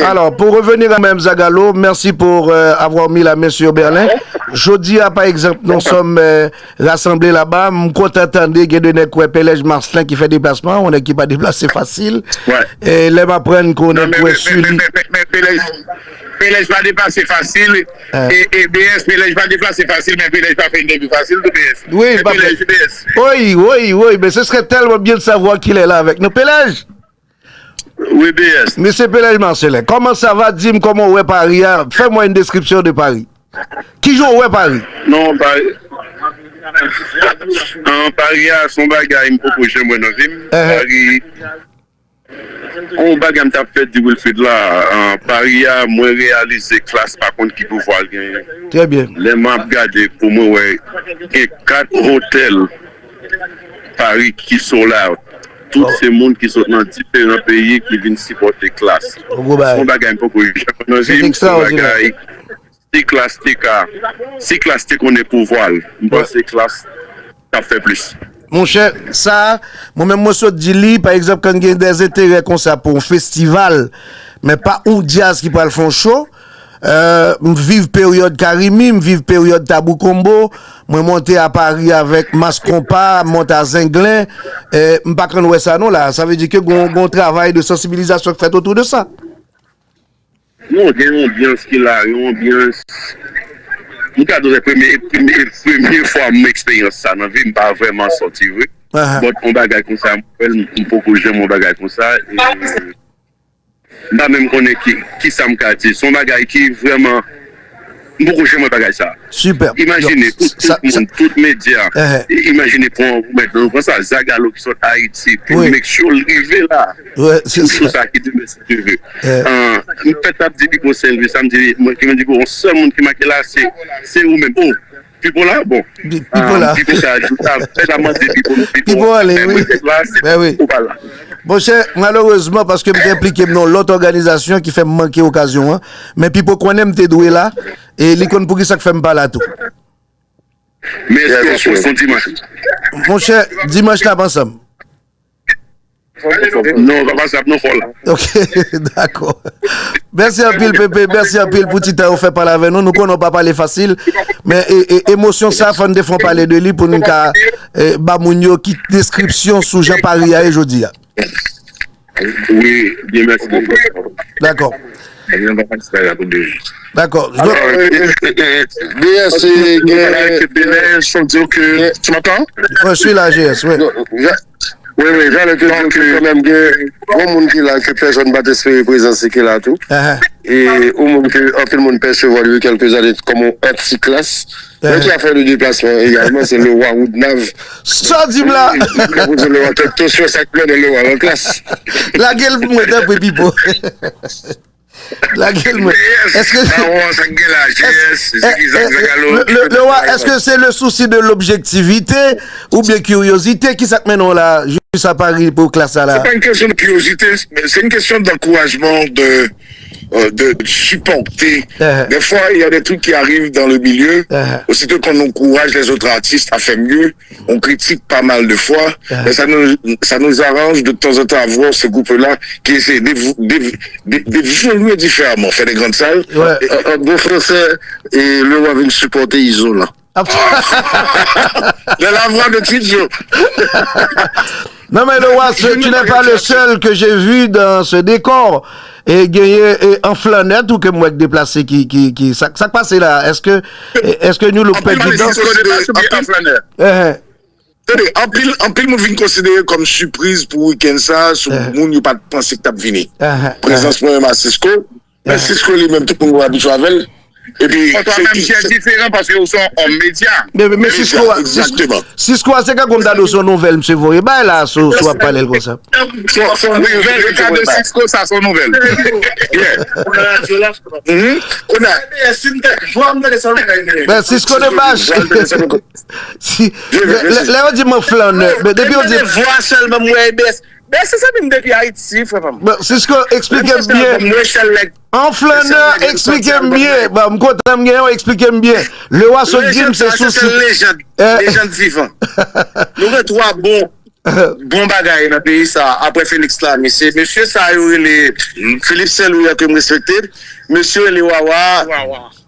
Alors, pour revenir à même Zagalo, merci pour avoir mis la main sur Berlin. Jeudi, par exemple, nous sommes rassemblés là-bas. Je suis content d'entendre qu'il y a des Pélège Marcelin qui fait déplacement. On est qui pas déplacé facile. Et les m'apprennent qu'on est sur lui. Pélège va déplacer facile. Et BS, Pélège va déplacer facile, mais Pélège va faire une début facile de BS. Oui, mais ce serait tellement bien de savoir qu'il est là avec nous. Pélège! Oui, BS. Monsieur Pélège Marcelin, comment ça va? Dis-moi comment ouais Paris. Fais-moi une description de Paris. Qui joue ouais Paris? Non, Paris. Paris a son bagage, il me propose moi dans Paris. On bagage t'a fait du Wilfrid là. Paris a moins réalisé classe par contre qui peut voir gagner. Très bien. Les maps regardez pour moi ouais. Il y a 4 hôtels Paris qui sont là. Tous ces monde qui sont dans différents pays qui viennent supporter classe. Son bagage un peu c'est extraordinaire. Si classe TK on est pour voir, je pense que classe ça fait plus. Mon cher, ça, moi-même, moi, je dis, par exemple, quand il y a des intérêts comme ça pour un festival, mais pas un jazz qui peut le faire show, vive période Karimi, vive période Tabou Combo, moi monter à Paris avec Mascompa, monter à Zinglin, m'pas qu'on ouais ça non là, ça veut dire que gon travail de sensibilisation fait autour de ça. Non, il y a une ambiance qui a, une ambiance. Je suis la première fois mon expérience ça, dans vie, pas vraiment sorti, oui. Mais mon bagage comme ça, je peux que j'aime mon bagage comme ça. Là même connaît qui ça me dit, son bagage qui vraiment beaucoup j'aime mon bagage ça. Super. Imaginez tout le monde, tout les médias. Imaginez pour mettre comme ça Zagalo qui sont à Haïti, pour make sure arriver là. Ouais, c'est ça qui dit merci Dieu. Peut-être dit pour service, ça me dit qui me dit bon seul monde qui m'a là c'est vous même. Oh, Pipo là bon. Pipo là. Pipo ça Pipo allez oui. Ben oui. Bon cher, malheureusement, parce que je suis impliqué dans l'autre organisation qui fait manquer l'occasion, hein, mais puis pour qu'on aime tes doués là, et l'icône pour qui ça fait me parler à tout. Mais est-ce qu'on dimanche? Mon cher, dimanche là, ensemble. Non, on va pas ça, non, voilà. Ok, d'accord. Merci à pile, Pépé. Merci à pile pour tout temps fait parler avec nous. Nous connaissons pas parler facile, mais émotion ça, faut nous défendre parler de lui pour nous bamounio qui description sous Jean Paris à aujourd'hui. Oui, bien merci beaucoup. D'accord. D'accord. BS, tu m'entends? Je suis là, GS, oui. Oui, j'allais te dire que quand même, il y a un monde qui là, que personne ne va espérer présenter qui là tout. Et au monde que tout le monde perçoit lui quelques années comme un petit classe. Mais qui a fait le déplacement également, c'est le roi Woodnav. Ça dit là. Le roi Tecto sur sa clé de le roi en classe. La gueule pour moi, un peu pipo. La gueule, est-ce que le roi, est-ce que c'est le souci de l'objectivité ou bien curiosité qui s'appelle là juste à Paris pour classe là? C'est pas une question de curiosité, c'est une question d'encouragement, de supporter. Des fois, il y a des trucs qui arrivent dans le milieu. Aussitôt qu'on encourage les autres artistes à faire mieux, on critique pas mal de fois. Mais ça nous arrange de temps en temps à voir ce groupe-là qui essaie d'évoluer différemment, faire des grandes salles. Un beau français et le roi vient supporter Iso là. De la voix de Tidjo. Non mais le roi, tu n'es pas le seul que j'ai vu dans ce décor. Et gagner en flanette ou que moi déplacé qui ça passe là. Est-ce que nous le perdons en pile nous vient considérer comme surprise pour week-end ça, sur moun n'y pas penser que t'as venu. Présence moi même à Cisco, mais Cisco lui-même tout le monde habitué avec. Et puis c'est différent parce qu'ils sont en média. Mais Cisco, c'est quand on a son nouvelle, monsieur Voyer, bah là, soit parler comme ça. Son nouvelle, le cas de Cisco, ça son nouvelle. Ben Cisco de bâche. Là on dit mon flâneur, mais depuis on dit voix seulement moi baisse. Mais c'est ça même depuis Haïti, frère. Cisco explique bien. En flâneur, expliquez bien. Bah, m'content bien, expliquez bien. Le roi se dit c'est souci. Légende vivant. Nous avons trois bons bagailles dans le pays ça après Félix là, monsieur ça les Philippe Selouya que me respecter, monsieur les Wawa.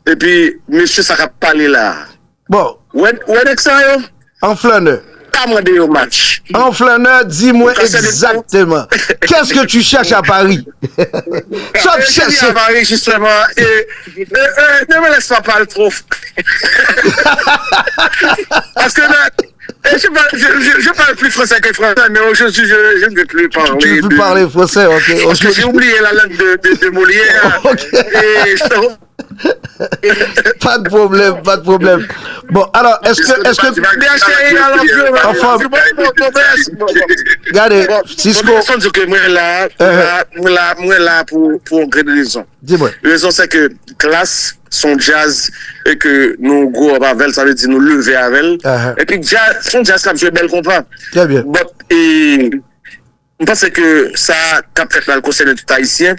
Et puis monsieur ça a parlé là. Bon. Ouais ça yo. En flâneur. Au match. En flâneur, dis-moi exactement. Qu'est-ce que tu cherches à Paris? Ça tu cherches à Paris justement. Ne me laisse pas parler trop. Parce que je parle plus français que français, mais aujourd'hui je ne veux plus parler. Tu ne veux plus parler français, ok. Parce que j'ai oublié la langue de Molière. Et pas de problème. Bon, alors, est-ce que... Enfin... Regardez, Cisco... Moi là pour une grande raison. Dis-moi. La raison, c'est que classe, son jazz, et que nous, gros, avec ça veut dire nous lever avec elle. Et puis, son jazz, ça me fait belle comprendre. Très bien. Et je pense que ça capte le conseil de tout haïtien.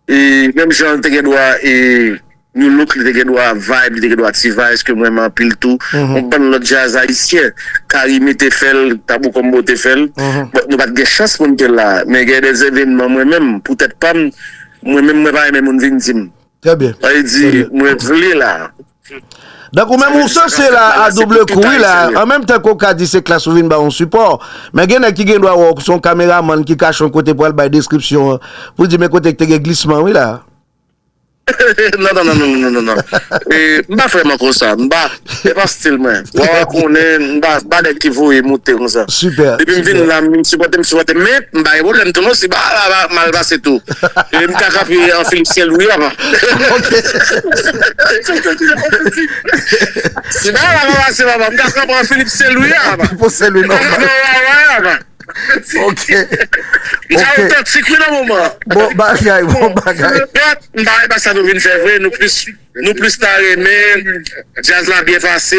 Et même Jean Teguedois et nous look les Teguedois vibe, les Teguedois tiva, est-ce que vraiment pile tout. On prend le jazz haïtien, Karim était fait, Tabou Combo était fait. Nous pas de chance pour nous là, mais il y a des événements moi-même, peut-être pas moi-même moi pas aimer mon victime. Très bien. Il dit moi voulais là. Donc, ou même, ça, c'est là, à double coup, là. En même temps qu'on a dit, c'est que la souvine, bah, on support. Mais il y a qui doit avoir son caméraman qui cache son côté pour la description. Pour dire, mais côté que tu as glissement, oui, là. Non. Et pas vraiment comme ça. C'est pas style, moi. On est, pas des qui vont monter comme ça. Super. Depuis que je viens là, je me supporte, mais, le problème, tout le monde, c'est mal passé tout. Et je me suis en Philippe Selouya. C'est pas la c'est pas. Je me suis en Philippe Selouya. Pour Selouya, non. Ok. Bon bagaille. Ça nous vient faire vrai, nous plus tard aimé, jazz là bien passé.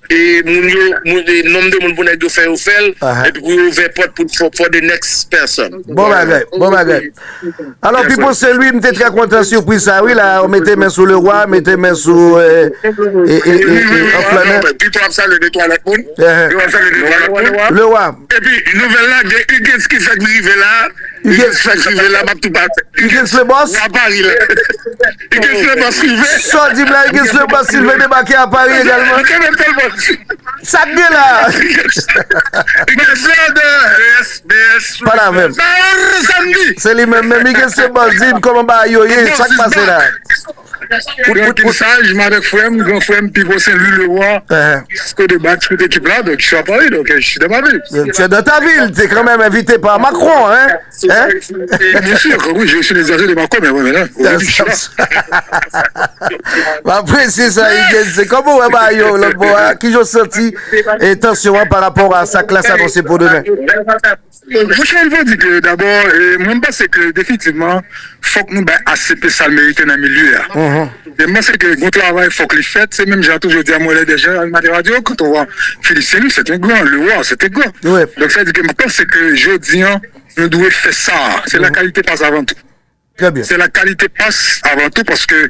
Et nombre de monde pour nous faire ou faire et puis pour ouvrir porte pour the next person. Bon bagaille. Alors puis pour celui m'était très content surprise ça oui là on mettait main sur le roi, mettait main sur en flaneur. Puis pour ça le nettoyer avec monde. Le roi. Et puis nouvelle là ce qui fait arriver là privé là, m'a tout battu. Hugues le boss? À Paris là. Hugues le boss privé. Ça dit là, Hugues le boss Sylvain débarqué à Paris également. Ça dit là. Pas la même. C'est lui même, Hugues le boss dit comment bah yoye, ça qui passe là. Pour le sage, je m'avec Frem, grand Frem, Pivot Saint-Louis le roi. Ce que de battre cette équipe-là, donc je suis à Paris, donc je suis dans ma ville. Tu es dans ta ville, tu es quand même invité par Macron, hein? Bien sûr, oui, je suis les agents de Macron, mais ouais, maintenant. Après, c'est ça, c'est comme ouais, bah, yo, l'autre bois, qui j'ai senti attention par rapport à sa classe annoncée pour demain. Moi, je veux dire que d'abord, moi, je pense que définitivement, il faut que nous, ACP, ça le mérite dans le milieu. Et moi, c'est que le travail, il faut que les fêtes, c'est même, j'ai toujours dit à moi, déjà, à la radio, quand on voit Félix Sélu, c'est un grand, le roi, c'est un grand. Donc, ça veut dire que maintenant, c'est que je dis, nous devons faire ça. C'est la qualité passe avant tout. Très bien. C'est la qualité passe avant tout parce que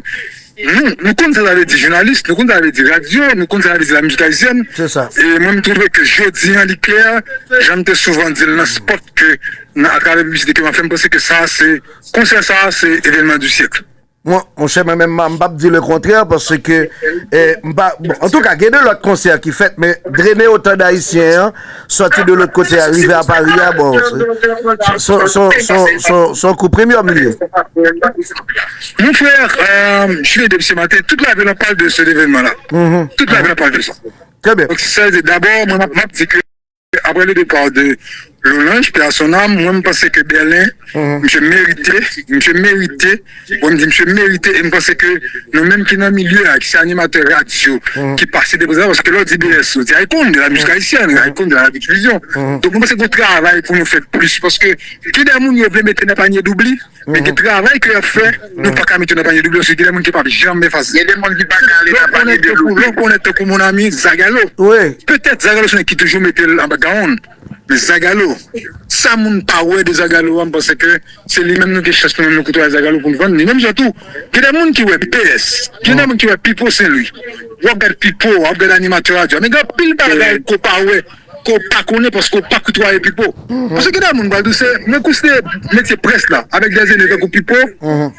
nous comptons avec des journalistes, nous comptons avec des radios, nous comptons avec la musique haïtienne. C'est ça. Et moi, je trouve que je dis en clair, j'aime souvent dire dans le sport que, à travers la publicité que m'a fait, penser que ça, c'est, concert ça, c'est événement du siècle. Moi, mon cher, même, je ne dire le contraire parce que, en tout cas, il y a de l'autre concert qui fait, mais drainer autant d'Haïtiens, sortir de l'autre côté, arriver à Paris, bon, son coup premier au milieu. Mon frère, je suis depuis ce matin, toute la ville en parle de cet événement-là. Toute la ville en parle de ça. Très bien. Donc, c'est d'abord, moi, je dis que, après le départ de Lolange, puis à son âme, moi, je pensais que Berlin, je méritais, et je pensais que nous-mêmes qui dans le milieu, qui sont animateurs radio, qui passent des beaux parce que l'autre dit BS, il répond de la musique haïtienne, il répond de la diffusion. Donc, moi, c'est qu'on travaille pour nous faire plus, parce que, qui des gens qui veulent mettre dans le panier d'oubli, mais qui travaillent que fait, nous pas qu'à mettre dans le panier d'oubli, parce qu'il y a des gens qui ne peuvent jamais faire ça. Il y a des gens qui ne peuvent pas aller dans le panier d'oubli. L'on connaît comme mon ami Zagalo. Oui. Peut-être Zagalo, c'est qui toujours mettait en background. Mais Zagalo, ça moun pas ouais de Zagalo parce que c'est lui-même qui cherche nous couteau à Zagalo pour nous vendre. Même surtout, il y a des gens qui ouais PS, il y a des gens qui ouais Pipo Saint-Louis. Regarde Pipo, regarde animateur radio. Mais gars pile bagaille ko pas ouais, ko pas connaît parce qu'on pas côtoyer Pipo. Parce que des gens c'est mais couste métier presse là avec des années comme Pipo,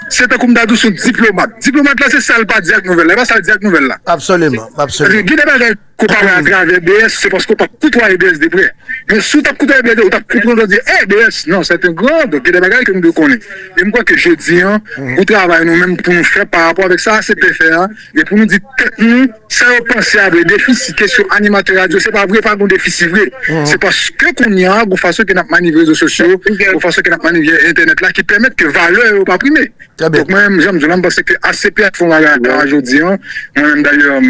c'est comme d'adou son diplomate. Diplomate là c'est ça le pas direct nouvelle, là pas ça direct nouvelle là. Absolument, absolument. Il y a des bagailles qu'on parle à travers BS, c'est parce qu'on pas côtoyer BS de près. Mais si tu as côtoyer BS, tu as côtoyer dire, hey BS, non, c'est un grand, donc il y a des bagailles que nous devons connaître. Et je crois que je dis, on travaille nous-mêmes pour nous faire par rapport avec ça, c'est faire, et pour nous dire, nous, ça pense à des déficits, question animateur radio, c'est pas vrai, pas un déficit vrai. C'est parce que qu'on y a, de façon qu'on a manipulé les réseaux sociaux, de façon qu'on a manipulé Internet là, qui permettent que valeur n'est pas primée. Donc moi-même, j'aime dire, parce que ACP font la aujourd'hui, moi-même d'ailleurs,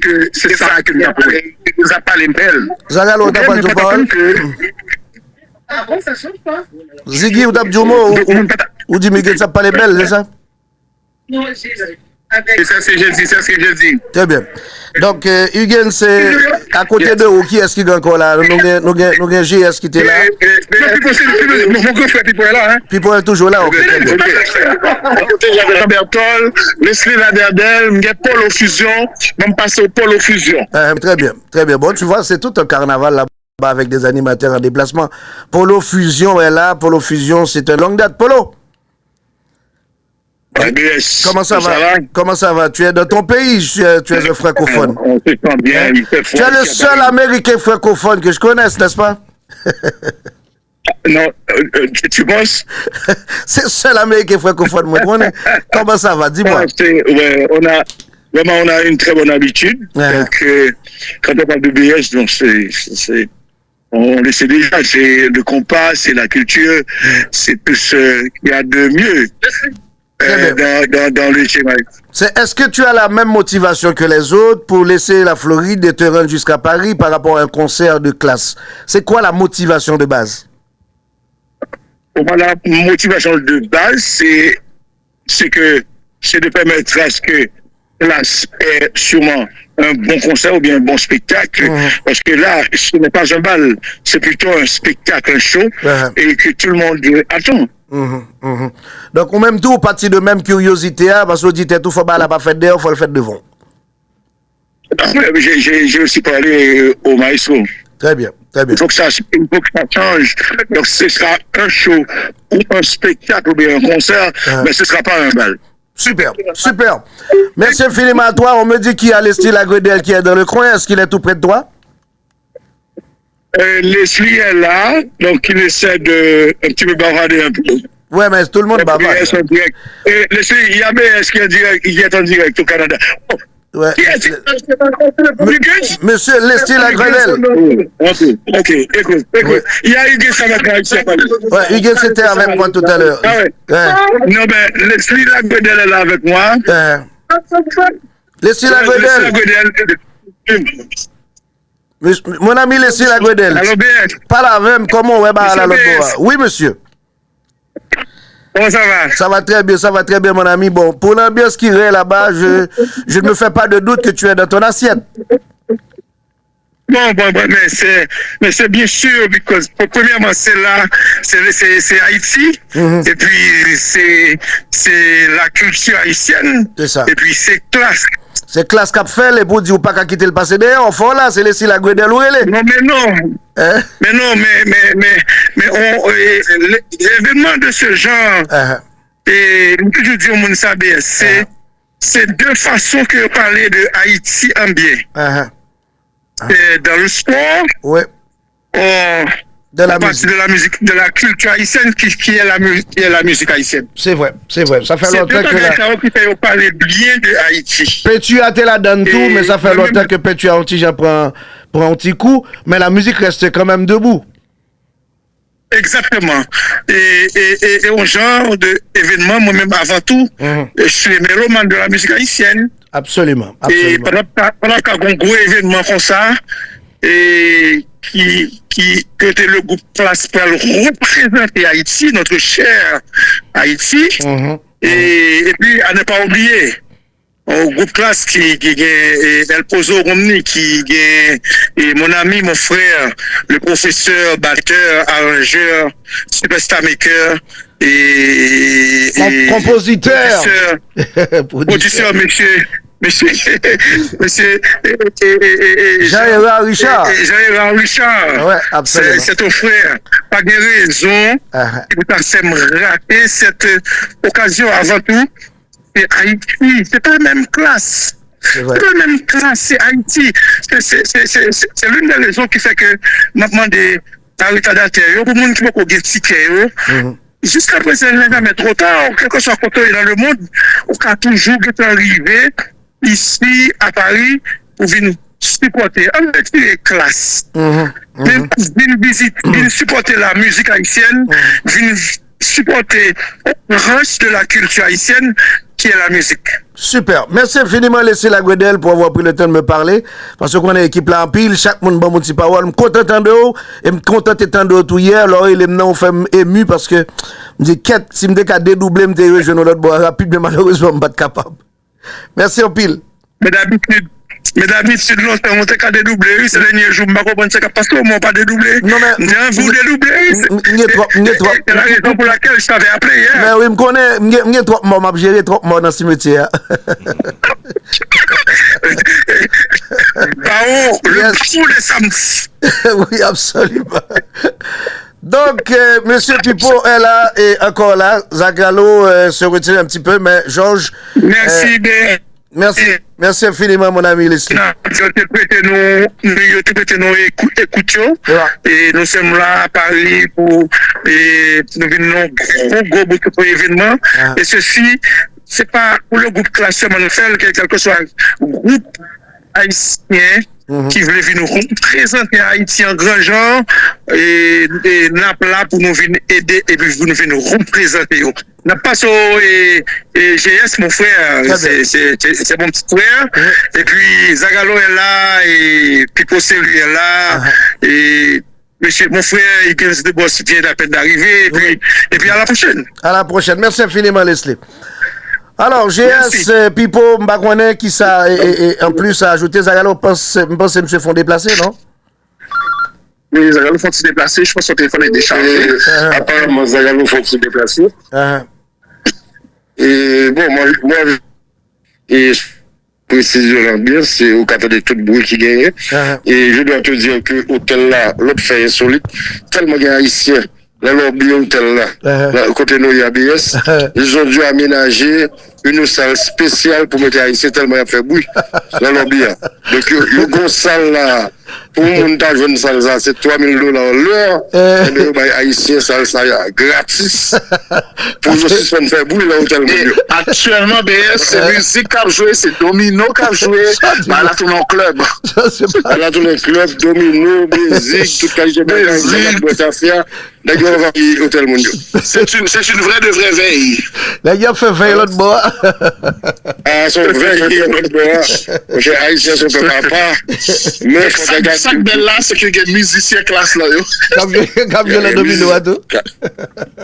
que c'est ça que nous avons fait. Nous avons parlé belle. Zagalo, t'as pas de parole? Ziggy, ou t'as du mot? Ou dit Miguel, ça parle belle, c'est ça? Non, c'est ça ce que je dis, c'est ce que je dis. Très bien. Donc, Hugues, c'est à côté de vous, qui est-ce qui est encore là? Nous avons GS qui était là. Mon grand frère Pipo est là. Pipo est toujours là, ok. À côté, j'avais Robert Toll, Leslie Laderdel, Paul au Fusion, même passé au Paul au Fusion. Très bien, très bien. Bon, tu vois, c'est tout un carnaval là-bas avec des animateurs en déplacement. Polo Fusion est là. Polo Fusion, c'est une longue date. Polo? Comment ça va? Comment ça va? Tu es dans ton pays, tu es un francophone. On se sent bien, il fait froid. Tu es le seul Américain francophone que je connaisse, n'est-ce pas? Non, tu penses? C'est le seul Américain francophone, moi. Comment ça va? Dis-moi. Ouais, on a une très bonne habitude. Donc, quand on parle de BS, donc on le sait déjà, c'est le compas, c'est la culture, c'est tout ce qu'il y a de mieux. Dans le schéma. Est-ce que tu as la même motivation que les autres pour laisser la Floride et te rendre jusqu'à Paris par rapport à un concert de classe? C'est quoi la motivation de base? Pour moi, la motivation de base, c'est de permettre à ce que classe ait sûrement un bon concert ou bien un bon spectacle. Parce que là, ce n'est pas un bal, c'est plutôt un spectacle, un show, et que tout le monde attend. Donc, ou même tout, parti de même curiosité, parce qu'on dit que tout faut pas faire dehors, il faut le faire devant. J'ai aussi parlé au maestro. Très bien. Il faut que ça change. Donc, ce sera un show ou un spectacle ou bien un concert, mais ce ne sera pas un bal. Super. Merci infiniment à toi. On me dit qu'il y a Leslie Lagredel qui est dans le coin. Est-ce qu'il est tout près de toi? Leslie est là, donc il essaie de un petit peu bavarder un peu. Ouais, mais tout le monde bavarde. Leslie, il y a BS qui est en direct au Canada. Ouais. Monsieur Leslie Lagredel. Ok, écoute. Ouais. Il y a Hugues avec moi ici. Ouais, Hugues c'était avec moi tout à l'heure. Ah ouais. Non, mais Leslie Lagredel est là avec moi. Leslie Lagredel. Mon ami Leslie Lagredel. Allô, BS. Pas la même, comment on va à l'autre bois? Oui, monsieur. Comment ça va? Ça va très bien, mon ami. Bon, pour l'ambiance qui est là-bas, je ne me fais pas de doute que tu es dans ton assiette. Bon, mais c'est bien sûr, parce que premièrement, c'est là, c'est Haïti, et puis c'est la culture haïtienne, c'est ça. Et puis c'est classe. C'est classe qu'a fait, les bouts disent pas qu'à quitter le passé d'ailleurs, au fond là, c'est laisser la Lagredel ou elle. Non, mais non. Hein? Mais non, les événements de ce genre, et je dis au monde ça bien, c'est deux façons que parler de Haïti en bien. Dans le sport, de la musique, de la culture haïtienne qui est la musique haïtienne. C'est vrai. Ça fait longtemps que qui fait parler bien de Haïti. Pétu a été là dans tout, mais ça fait longtemps que Pétu a un petit prend un petit coup, mais la musique reste quand même debout. Exactement. Et au genre d'événements, moi-même avant tout, je suis le mélomane de la musique haïtienne. Absolument. Et pendant qu'il y a un gros événement comme ça, et que le groupe Place pour représenter Haïti, notre cher Haïti, et puis à ne pas oublier, au groupe Classe qui El Pozo Romni, qui et mon ami, mon frère, le professeur, batteur, arrangeur, superstar maker, et compositeur, producteur, monsieur Jean-Hérard Richard. Jean-Hérard Richard. Ouais, absolument. C'est ton frère. Pas de raison. Vous avez raté cette occasion avant tout. C'est Haïti. C'est pas la même classe. C'est pas la même classe. C'est Haïti. C'est l'une des raisons qui fait que maintenant des retardataires, pour le monde qui va gagner ticket, jusqu'à présent, il n'est jamais trop tard. Quel que soit côté dans le monde, on a toujours arrivé ici à Paris pour venir supporter un petit classe. Venir visiter, venir supporter la musique haïtienne, venir supporter le reste de la culture haïtienne qui est la musique. Super. Merci infiniment, Leslie Lagredel, pour avoir pris le temps de me parler. Parce qu'on est équipe là en pile, chaque monde bon mon petit parole. Je suis content de vous, et je suis content de vous tout hier. Alors, il est maintenant ému parce que je me dis, si je me dédoublé, je me rejoindre l'autre bois rapide, mais malheureusement, je ne suis pas capable. Merci en pile. Mais d'habitude, non, on t'a qu'à dédoubler, c'est le dernier jour, je ne comprends pas parce que moi, pas dédoubler. Non, mais. Vous dédoubler. C'est la raison pour laquelle je t'avais appelé hier. Mais oui, je connais, je suis trop mort, je géré trop mort dans le cimetière. Le fou des samedis. Oui, absolument. Donc, Monsieur Pipo est là et encore là. Zagalo se retire un petit peu, mais Georges. Merci, Merci infiniment, mon ami Leslie. Nous écoutons et nous sommes là à Paris pour nous venons gros pour événement. Et ceci, c'est pas pour le groupe classé Manuel, quel que soit le groupe haïtien qui voulait venir nous représenter Haïti en grand genre et n'a pas là pour nous venir aider et puis nous venir nous représenter. N'a pas ça et GS mon frère, c'est mon petit frère. Et puis Zagalo est là et Pipo lui est là et monsieur mon frère il vient de boss vient à peine d'arriver et puis à la prochaine. À la prochaine. Merci infiniment Leslie. Alors, GS, Pipo, Mbakwane, qui ça, et en plus, a ajouté, Zagalo, je pense que M. Font déplacer, non? Oui, Zagalo Font se déplacer, je pense que son téléphone est déchargé. Apparemment, Zagalo Font se déplacer. Et bon, moi, et préciser l'ambiance, c'est au cadre de tout bruit qui gagne. Et je dois te dire que l'hôtel là, l'autre fait insolite, tellement il y a haïtiens. Là, l'hôtel hôtel là, côté nous, il y a ABS, ils ont dû aménager une salle spéciale pour mettre haïtiens tellement il a fait bruit. Là, l'hôtel. Donc, il y a une salle là, pour monter une salle là, c'est $3,000 l'heure. Et bien, haïtiens, salle ça gratis. Pour nous aussi faire bruit là, hôtel. Actuellement, BS, c'est musique qui a joué, c'est Domino qui a joué. Là, tout le club. Là, tout le club, Domino, musique, toute qualité de musique, boîte à faire. D'ailleurs, on va au hôtel mondial. C'est une vraie veille. D'ailleurs, fait veille l'autre bois. Ah, son veille l'autre bois. J'ai haïtien, son papa. Mais ça belle là, c'est qu'il y a des musiciens classe là. Comme le Domino à tout.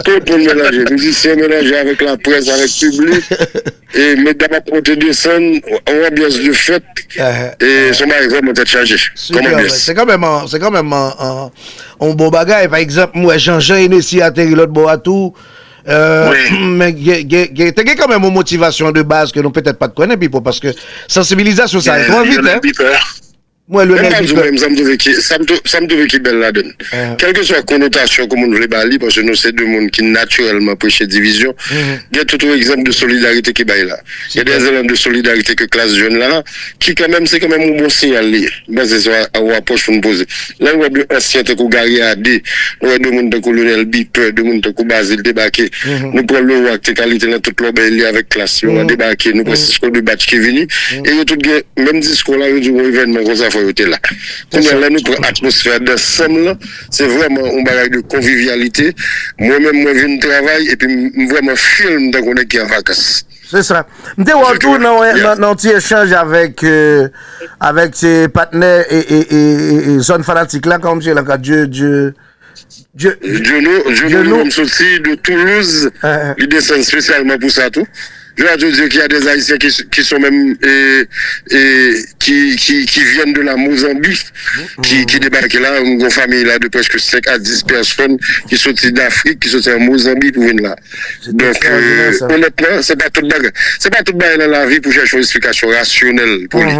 Tout le monde mélanger. Musiciens mélangés avec la presse, avec le public. Et mesdames à côté de scène, on a bien de fête. Et son mari vraiment être chargé. C'est quand même un bon bagage. Par exemple, moi, Jean-Jean est ici à terre l'autre bois à tout. Mais il y a quand même une motivation de base que nous peut-être pas de connaître, parce que sensibilisation, ça va trop vite. Moi, le ça me devait qui belle la donne. Quelle que soit la connotation que nous voulons balayer, parce que nous, c'est deux mondes qui naturellement prêchent division. Il y a tout un exemple de solidarité qui est là. Il y a des éléments de solidarité que classe jeune là, qui quand même, c'est quand même un bon signal. C'est ça, à approche pour nous poser. Là, on voit deux anciens qui ont garé à D, on voit deux mondes de colonel Biper, deux mondes de Basile débarqué. Nous prenons le roi, qualité dans toute l'obélie avec classe, on a débarqué, nous prenons ce de batch qui est venu. Et il y a tout le même discours là, il y a un événement comme ça. Là. Là, nous prenons l'atmosphère d'ensemble, c'est vraiment un bagage de convivialité. Moi-même, moi, je viens de travail et puis vraiment film dans qu'on est qui en vacances. C'est ça. Je retourne dans un petit échange avec ses partenaires et zone fanatique là, comme je l'ai dit, Dieu nous, sorti de Toulouse, il descend spécialement pour ça tout. Je dois te dire qu'il y a des Haïtiens qui sont même qui viennent de la Mozambique, qui débarquent là, une famille là de presque 5 à 10 personnes qui sont d'Afrique, qui sont en Mozambique pour venir là. Donc honnêtement, c'est pas tout bagarre. C'est pas tout bagarre dans la vie pour chercher une explication rationnelle pour lui.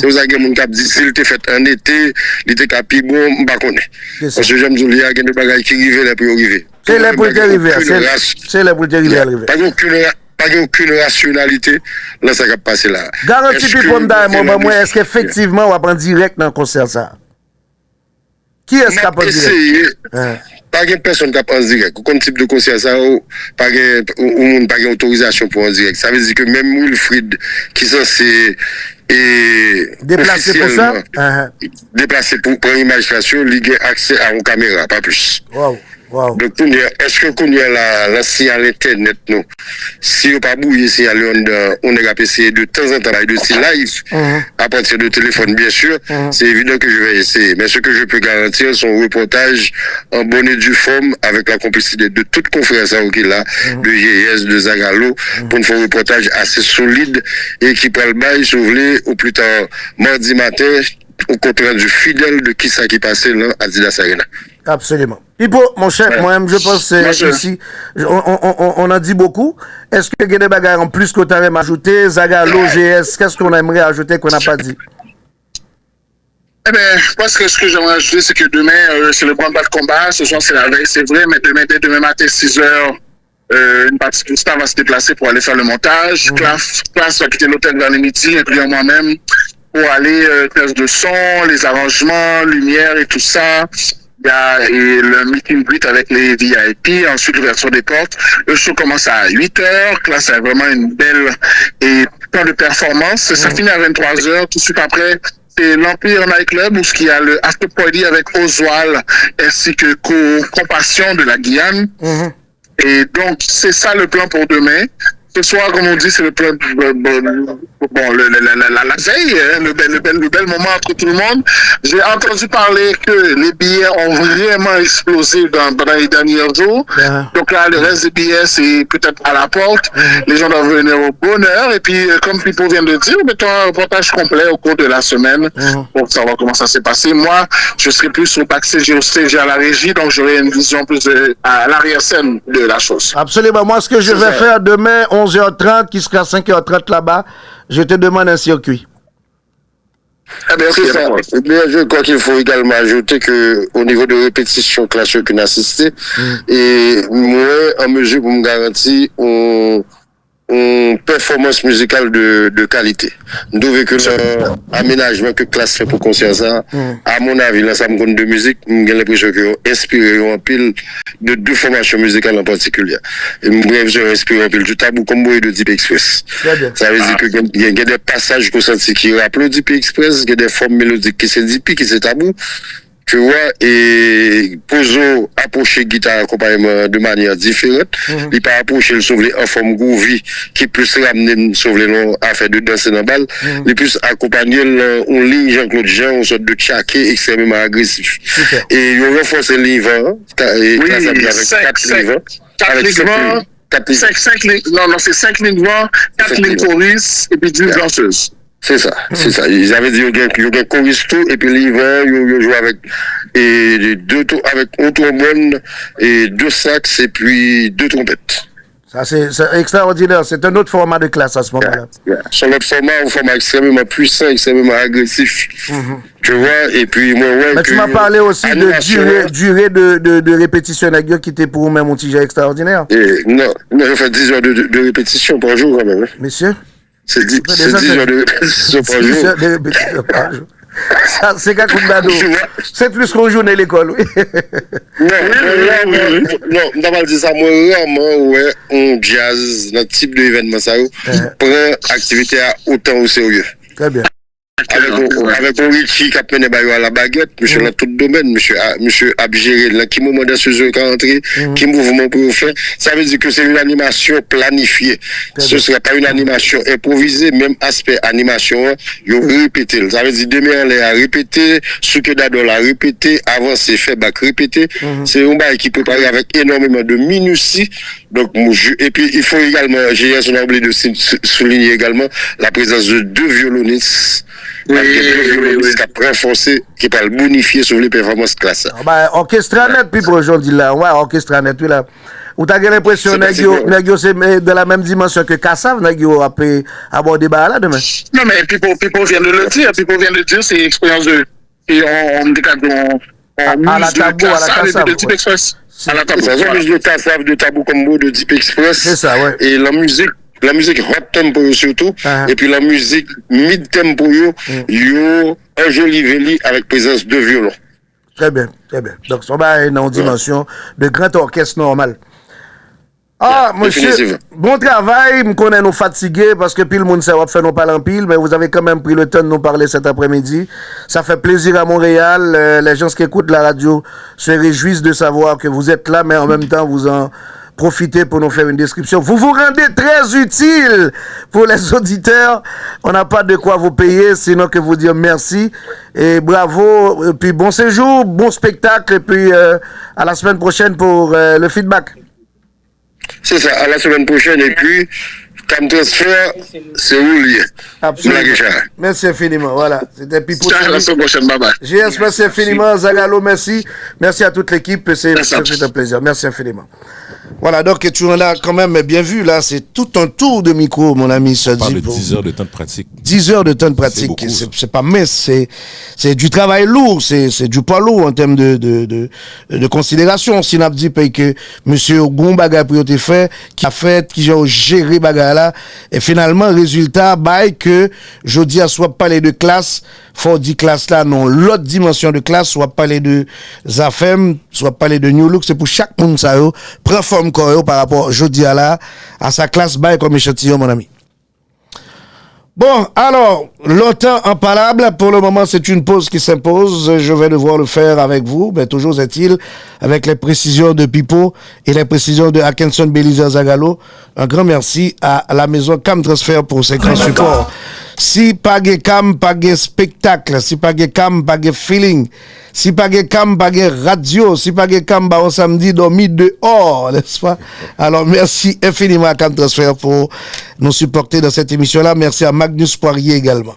C'est aux agents qui dit s'il était fait en été, il était capi bon, on pas connaît. Parce que j'aime dire il y a des bagages qui arrivent là pour arriver. C'est là pour arriver. C'est là pour arriver. Pas aucune rationalité, là, ça va passer là. Garantie moi, est-ce qu'effectivement, on va prendre direct dans le concert ça? Qui est-ce qui va prendre direct? Pas de personne qui va prendre direct. Aucun type de concert ça, pas de autorisation pour en direct. Ça veut dire que même Wilfried, qui est censé déplacer pour ça? Déplacer pour prendre une image, il a accès à une caméra, pas plus. Wow. Donc, est-ce que qu'on y a la signal internet, non? Si on pas bouillé signal, on est essayer de temps en temps de si live, à partir de téléphone, bien sûr, c'est évident que je vais essayer. Mais ce que je peux garantir, son reportage en bonne et due forme, avec la complicité de toute conférence qui est là, de GS, de Zagalo, pour nous faire un reportage assez solide et qui peut le bail, si vous voulez, au plus tard, mardi matin, au contraire du fidèle de qui ça qui passait là, à Adidas Arena. Absolument. Pipo, mon cher, moi-même, je pense ici, on a dit beaucoup. Est-ce que il y a des bagages en plus qu'on t'aimerait ajouter? Zagalo, GS, qu'est-ce qu'on aimerait ajouter qu'on n'a pas dit? Eh bien, je pense que ce que j'aimerais ajouter, c'est que demain, c'est le grand bas de combat. Ce soir, c'est la veille, c'est vrai, mais dès demain matin, 6h, une partie du staff va se déplacer pour aller faire le montage. Classe va quitter l'hôtel vers les midi, incluant moi-même, pour aller test de son, les arrangements, lumière et tout ça. Il y a le meeting greet avec les VIP, ensuite l'ouverture des portes. Le show commence à 8h. Classe a vraiment une belle et plein de performances. Ça finit à 23h. Tout de suite après, c'est l'Empire Nightclub où il y a le after party avec Oswald ainsi que Compassion de la Guyane. Et donc, c'est ça le plan pour demain. Ce soir, comme on dit, c'est le plan, la veille, hein, le bel moment entre tout le monde. J'ai entendu parler que les billets ont vraiment explosé pendant les derniers jours. Donc là, le reste des billets, c'est peut-être à la porte. Les gens doivent venir au bonne heure. Et puis, comme Pipo vient de dire, mettons un reportage complet au cours de la semaine pour savoir comment ça s'est passé. Moi, je serai plus au backstage et au stage à la régie, donc j'aurai une vision plus à l'arrière-scène de la chose. Absolument. Moi, ce que je vais faire demain, 11h30, qui sera 5h30 là-bas, je te demande un circuit. C'est ça. Mais je crois qu'il faut également ajouter que au niveau de répétition classe qu'on a assisté, et moi, en mesure pour me garantir, une performance musicale de qualité. D'où que l'aménagement que classe fait pour concert ça, à mon avis, l'ensemble de musique, j'ai l'impression qu'ils ont inspiré un pile de deux formations musicales en particulier. Et bref, j'ai inspiré un pile du tabou comme de Deep Express. Ça veut dire qu'il y a des passages qu'on sentit qui rappellent Deep Express, il y a des formes mélodiques qui c'est Deep, qui c'est tabou. Tu vois, et Pozo approcher guitare accompagnement de manière différente. Il pas approcher le sauver en forme groovy qui peut se ramener sauver long à faire de danser dans la balle. Il peut accompagner en ligne Jean-Claude Jean, une sorte de tchaké extrêmement agressif. Et il renforce le livre. Oui, avec 5 lignes. Non, c'est 5 lignes vent, 4 lignes chorus et puis 10 danseuses. C'est ça. Ils avaient dit qu'il y a un chorus tout, et puis l'hiver, ils jouent avec, avec un trombone, et 2 sax, et puis 2 trompettes. Ça, c'est extraordinaire. C'est un autre format de classe à ce moment-là. C'est un format extrêmement puissant, extrêmement agressif. Tu vois, et puis moi, ouais. Mais tu m'as parlé aussi de durée de répétition qui était pour vous-même un petit jeu extraordinaire. Non, je fais 10 heures de répétition par jour quand même. Monsieur? C'est 10 heures de répétition par jour. 10 heures de répétition par jour. Ça, c'est qu'à coup de d'ado. C'est plus qu'on joue à l'école, oui. Non, on va pas dire ça. Moi, rarement, ouais, on jazz, notre type d'événement, ça, prend activité à autant au sérieux. Très bien. Avec un Richie qui a mené à la baguette, monsieur dans tout domaine, monsieur a géré, là, qui moment dans ce jeu qui est rentré, qui mouvement pour faire, ça veut dire que c'est une animation planifiée. Ce ne serait pas une animation improvisée, même aspect animation, il faut répéter. Ça veut dire demain, on a répété, ce que d'adore a répété, avancer, faire bac répéter. C'est un bail qui peut parler avec énormément de minutie. Donc, et puis, il faut également, j'ai oublié de souligner également la présence de 2 violonistes. Oui, qui a renforcé, qui va le bonifier sur les performances classe. Orchestre net, puis pour aujourd'hui là, ouais, orchestre net, oui là. Ou t'as l'impression que c'est de la même dimension que Kassav, Nagio a pu aborder là demain? Non, mais Pipo vient de le dire, c'est expérience de. Et on décadre à la tabou, à la Kassav. De Deep Express. À la tabou, de Kassav, de tabou comme mot de Deep Express. C'est ça, ouais. Et la musique hot tempo surtout, et puis la musique mid tempo, yo un joli veli avec présence de violon. Très bien. Donc, ça va être une dimension de grand orchestre normal. Ah, monsieur, bon travail, je connais nous fatigués parce que puis le monde sait fait nous parler en pile, mais vous avez quand même pris le temps de nous parler cet après-midi. Ça fait plaisir à Montréal. Les gens qui écoutent la radio se réjouissent de savoir que vous êtes là, mais en même temps, vous en profitez pour nous faire une description. Vous vous rendez très utile pour les auditeurs. On n'a pas de quoi vous payer, sinon que vous dire merci. Et bravo, et puis bon séjour, bon spectacle, et puis à la semaine prochaine pour le feedback. C'est ça, à la semaine prochaine, et puis, comme transfert, c'est où lié. Absolument. Merci infiniment, voilà. C'était Pipo. À la semaine prochaine, bye bye. JS, merci infiniment. Zagalo, merci. Merci à toute l'équipe, c'est un plaisir. Merci infiniment. Voilà, donc tu en as quand même bien vu, là, c'est tout un tour de micro, mon ami. On parle de 10 heures de temps de pratique. 10 heures de temps de pratique, c'est pas mince, c'est du travail lourd, c'est du poids lourd en termes de considération. Si on a dit que monsieur Gombaga Prioté fait, qui a géré bagarre là, et finalement, résultat, que je dis à soit parler de classe, faut dire classe là, non, l'autre dimension de classe, soit parler de Zafem, soit parler de New Look, c'est pour chaque monde ça, prend forme par rapport, je dis à sa classe bail comme échantillon, mon ami. Bon, alors, longtemps impalable, pour le moment, c'est une pause qui s'impose. Je vais devoir le faire avec vous, mais toujours est-il, avec les précisions de Pipo et les précisions de Atkinson Belizer Zagalo. Un grand merci à la maison Cam Transfer pour ses grands supports. Si pas de cam, pas de spectacle, si pas de cam, pas de feeling, si pas de cam, pas de radio, si pas de cam, on samedi dormi dehors, n'est-ce pas? Alors, merci infiniment à Cam Transfer pour nous supporter dans cette émission-là. Merci à Magnus Poirier également.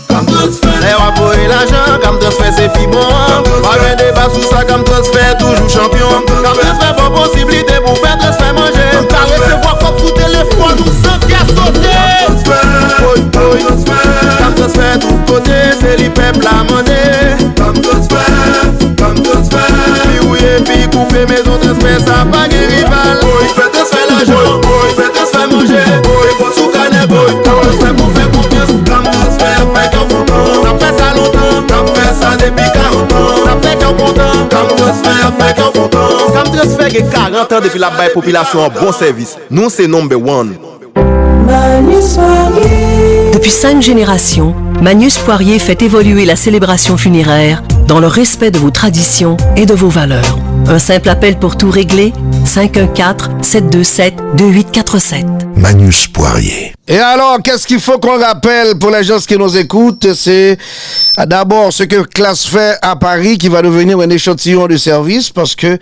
Cam Transfer, on va pour l'argent, Cam Transfer c'est fi bon. Pas de débat sur ça, Cam Transfer toujours champion. Cam Transfer pas possibilité pour faire transfert manger. T'as recevoir comme sous téléphone ou sans qu'à sauter. Cam Transfer tout côté. gen 40 ans depuis la baye population en bon service. Nous c'est number one. Depuis 5 générations, Magnus Poirier fait évoluer la célébration funéraire dans le respect de vos traditions et de vos valeurs. Un simple appel pour tout régler, 514-727-2847. Magnus Poirier. Et alors, qu'est-ce qu'il faut qu'on rappelle pour les gens qui nous écoutent? C'est d'abord ce que Classe fait à Paris qui va devenir un échantillon de service parce que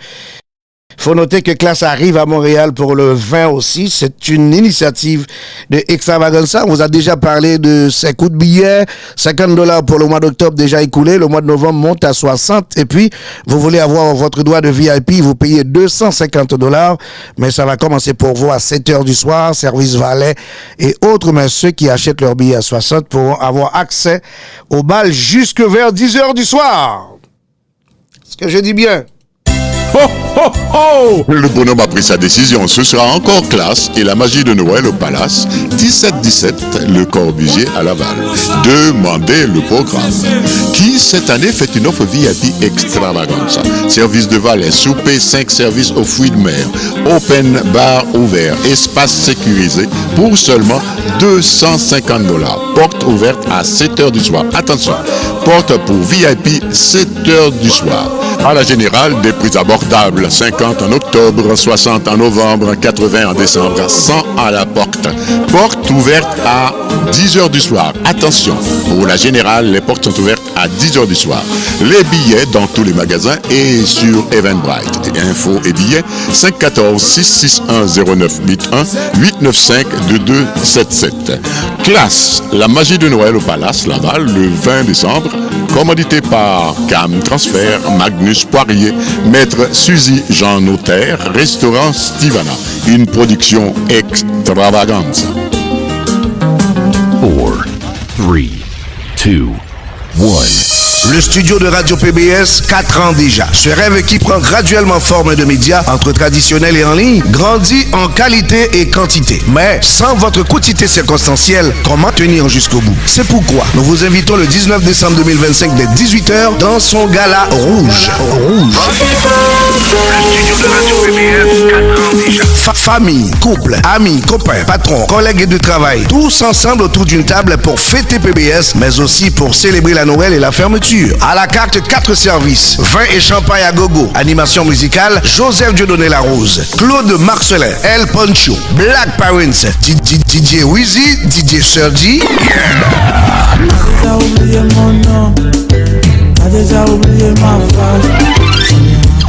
il faut noter que Classe arrive à Montréal pour le 20 aussi. C'est une initiative de Extravaganza. On vous a déjà parlé de ces coûts de billets. $50 pour le mois d'octobre déjà écoulé. Le mois de novembre monte à 60. Et puis, vous voulez avoir votre droit de VIP, vous payez $250. Mais ça va commencer pour vous à 7 heures du soir, service valet et autres. Mais ceux qui achètent leur billet à 60 pourront avoir accès au bal jusque vers 10 heures du soir. Est-ce que je dis bien? Ho, ho, ho! Le bonhomme a pris sa décision. Ce sera encore Classe et la magie de Noël au Palace. 17-17, le Corbusier à Laval. Demandez le programme. Qui, cette année, fait une offre VIP extravaganza. Service de valet, souper, 5 services aux fruits de mer. Open bar ouvert, espace sécurisé pour seulement $250. Porte ouverte à 7 heures du soir. Attention, porte pour VIP 7 heures du soir. À la Générale, des prix abordables, 50 en octobre, 60 en novembre, 80 en décembre, 100 à la porte. Porte ouverte à 10 heures du soir. Attention, pour la Générale, les portes sont ouvertes à 10 heures du soir. Les billets dans tous les magasins et sur Eventbrite. Infos et billets, 514-661-0981-895-2277. Classe, la magie de Noël au Palace, Laval, le 20 décembre. Commandité par Cam Transfert, Magnus Poirier, Maître Suzy Jean Notaire, Restaurant Stivana. Une production extravaganza. 4, 3, 2, 1. Le studio de Radio PBS, 4 ans déjà. Ce rêve qui prend graduellement forme de média entre traditionnel et en ligne, grandit en qualité et quantité. Mais sans votre quotité circonstancielle, comment tenir jusqu'au bout? C'est pourquoi nous vous invitons le 19 décembre 2025 dès 18h dans son gala rouge. Rouge. Le studio de Radio PBS, 4 ans déjà. Famille, couple, amis, copains, patrons, collègues de travail, tous ensemble autour d'une table pour fêter PBS, mais aussi pour célébrer la Noël et la fermeture. À la carte, 4 services. Vin et champagne à gogo. Animation musicale, Joseph Dieudonné Larose, Claude Marcelin, El Poncho, Black Parents, DJ Wheezy, DJ Sergi.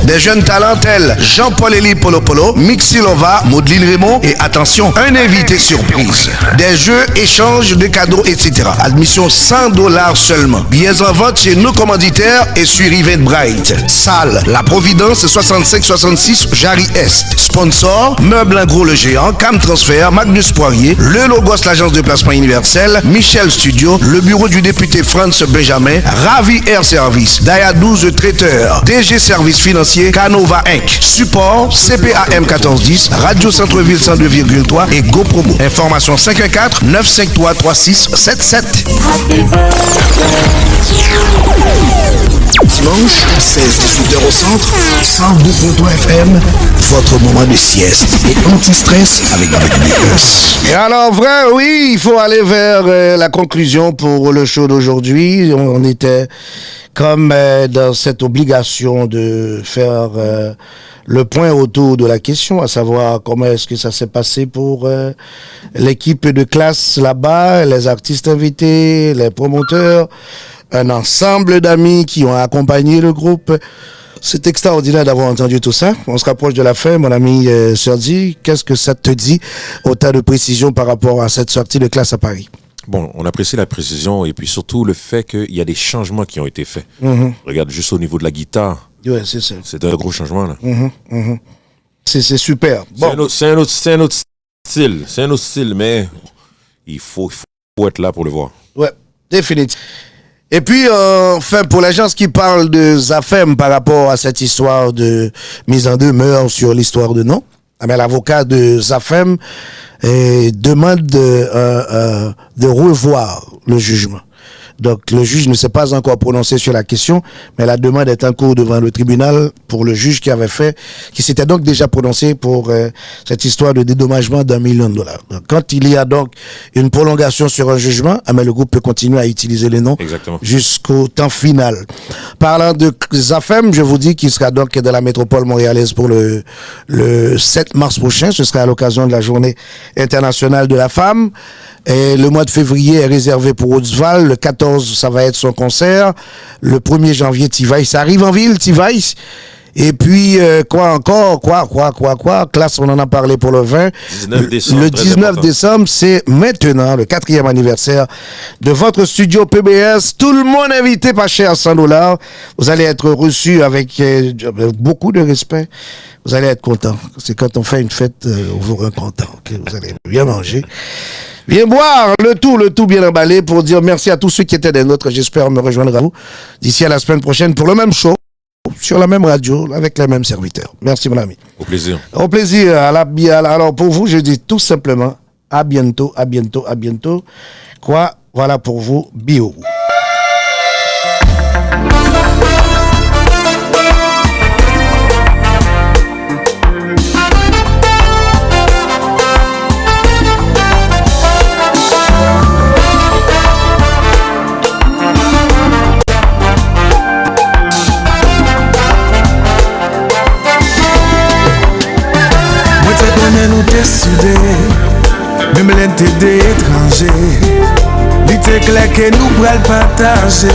Des jeunes talents tels Jean-Paul Elie Polo Polo, Mixi Lova, Maudeline Raymond et attention, un invité surprise. Des jeux, échanges de cadeaux, etc. Admission $100 seulement. Billets en vente chez nos commanditaires et sur Eventbrite. Salle, La Providence, 6566 Jarry Est. Sponsor, Meubles en Gros le Géant, Cam Transfert, Magnus Poirier, Le Logos, l'agence de placement universel, Michel Studio, le bureau du député Franz Benjamin, Ravi Air Service, Daya 12 Traiteur, DG Service Financier, Canova Inc. Support CPAM 1410, Radio Centre-Ville 102,3 et GoPromo. Information 514-953-3677. Dimanche, 16-18h au centre, 102.3 FM, votre moment de sieste et anti-stress avec BS. Et alors, vrai, oui, il faut aller vers la conclusion pour le show d'aujourd'hui. On était comme dans cette obligation de faire le point autour de la question, à savoir comment est-ce que ça s'est passé pour l'équipe de Classe là-bas, les artistes invités, les promoteurs, un ensemble d'amis qui ont accompagné le groupe. C'est extraordinaire d'avoir entendu tout ça. On se rapproche de la fin, mon ami Sergi. Qu'est-ce que ça te dit, autant de précision par rapport à cette sortie de Classe à Paris? Bon, on apprécie la précision et puis surtout le fait qu'il y a des changements qui ont été faits. Regarde juste au niveau de la guitare. Ouais, c'est ça. C'est un gros changement, là. C'est super. Bon. C'est un autre style. C'est un autre style, mais il faut être là pour le voir. Ouais, définitivement. Et puis, enfin, pour les gens qui parlent de Zafem par rapport à cette histoire de mise en demeure sur l'histoire de nom, l'avocat de Zafem demande de revoir le jugement. Donc le juge ne s'est pas encore prononcé sur la question, mais la demande est en cours devant le tribunal pour le juge qui s'était donc déjà prononcé pour cette histoire de dédommagement d'$1 million. Donc, quand il y a donc une prolongation sur un jugement, mais le groupe peut continuer à utiliser les noms jusqu'au temps final. Parlant de Zafem, je vous dis qu'il sera donc dans la métropole montréalaise pour le 7 mars prochain. Ce sera à l'occasion de la journée internationale de la femme. Et le mois de février est réservé pour Haute-Val. Le 14, ça va être son concert. Le 1er janvier, T-Vice. Ça arrive en ville, T-Vice. Et puis, quoi encore? Classe, on en a parlé pour le 20. 19 décembre, le 19 décembre, c'est maintenant le 4e anniversaire de votre studio PBS. Tout le monde invité, pas cher, $100. Vous allez être reçus avec beaucoup de respect. Vous allez être content. C'est quand on fait une fête, on vous rend content. Okay? Vous allez bien manger. Viens boire le tout bien emballé pour dire merci à tous ceux qui étaient des nôtres. J'espère me rejoindre à vous d'ici à la semaine prochaine pour le même show, sur la même radio, avec les mêmes serviteurs. Merci mon ami. Au plaisir. Au plaisir. Alors pour vous, je dis tout simplement à bientôt. Voilà pour vous, bio. Nous t'es soudé, même l'entité des étrangers. Il t'est clair que nous pourrons partager.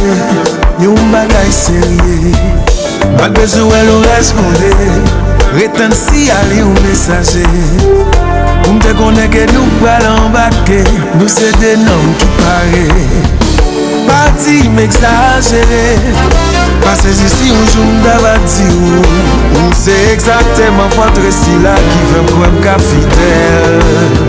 Y'a un bagage sérieux. Pas besoin de nous répondre. Rétendre si aller au messager. Pour me connaître que nous pourrons embarquer. Nous c'est des noms qui paraissent. Parti m'exagérer. Parce que ici un jour d'abati ou c'est exactement votre style là qui veut me fidèle.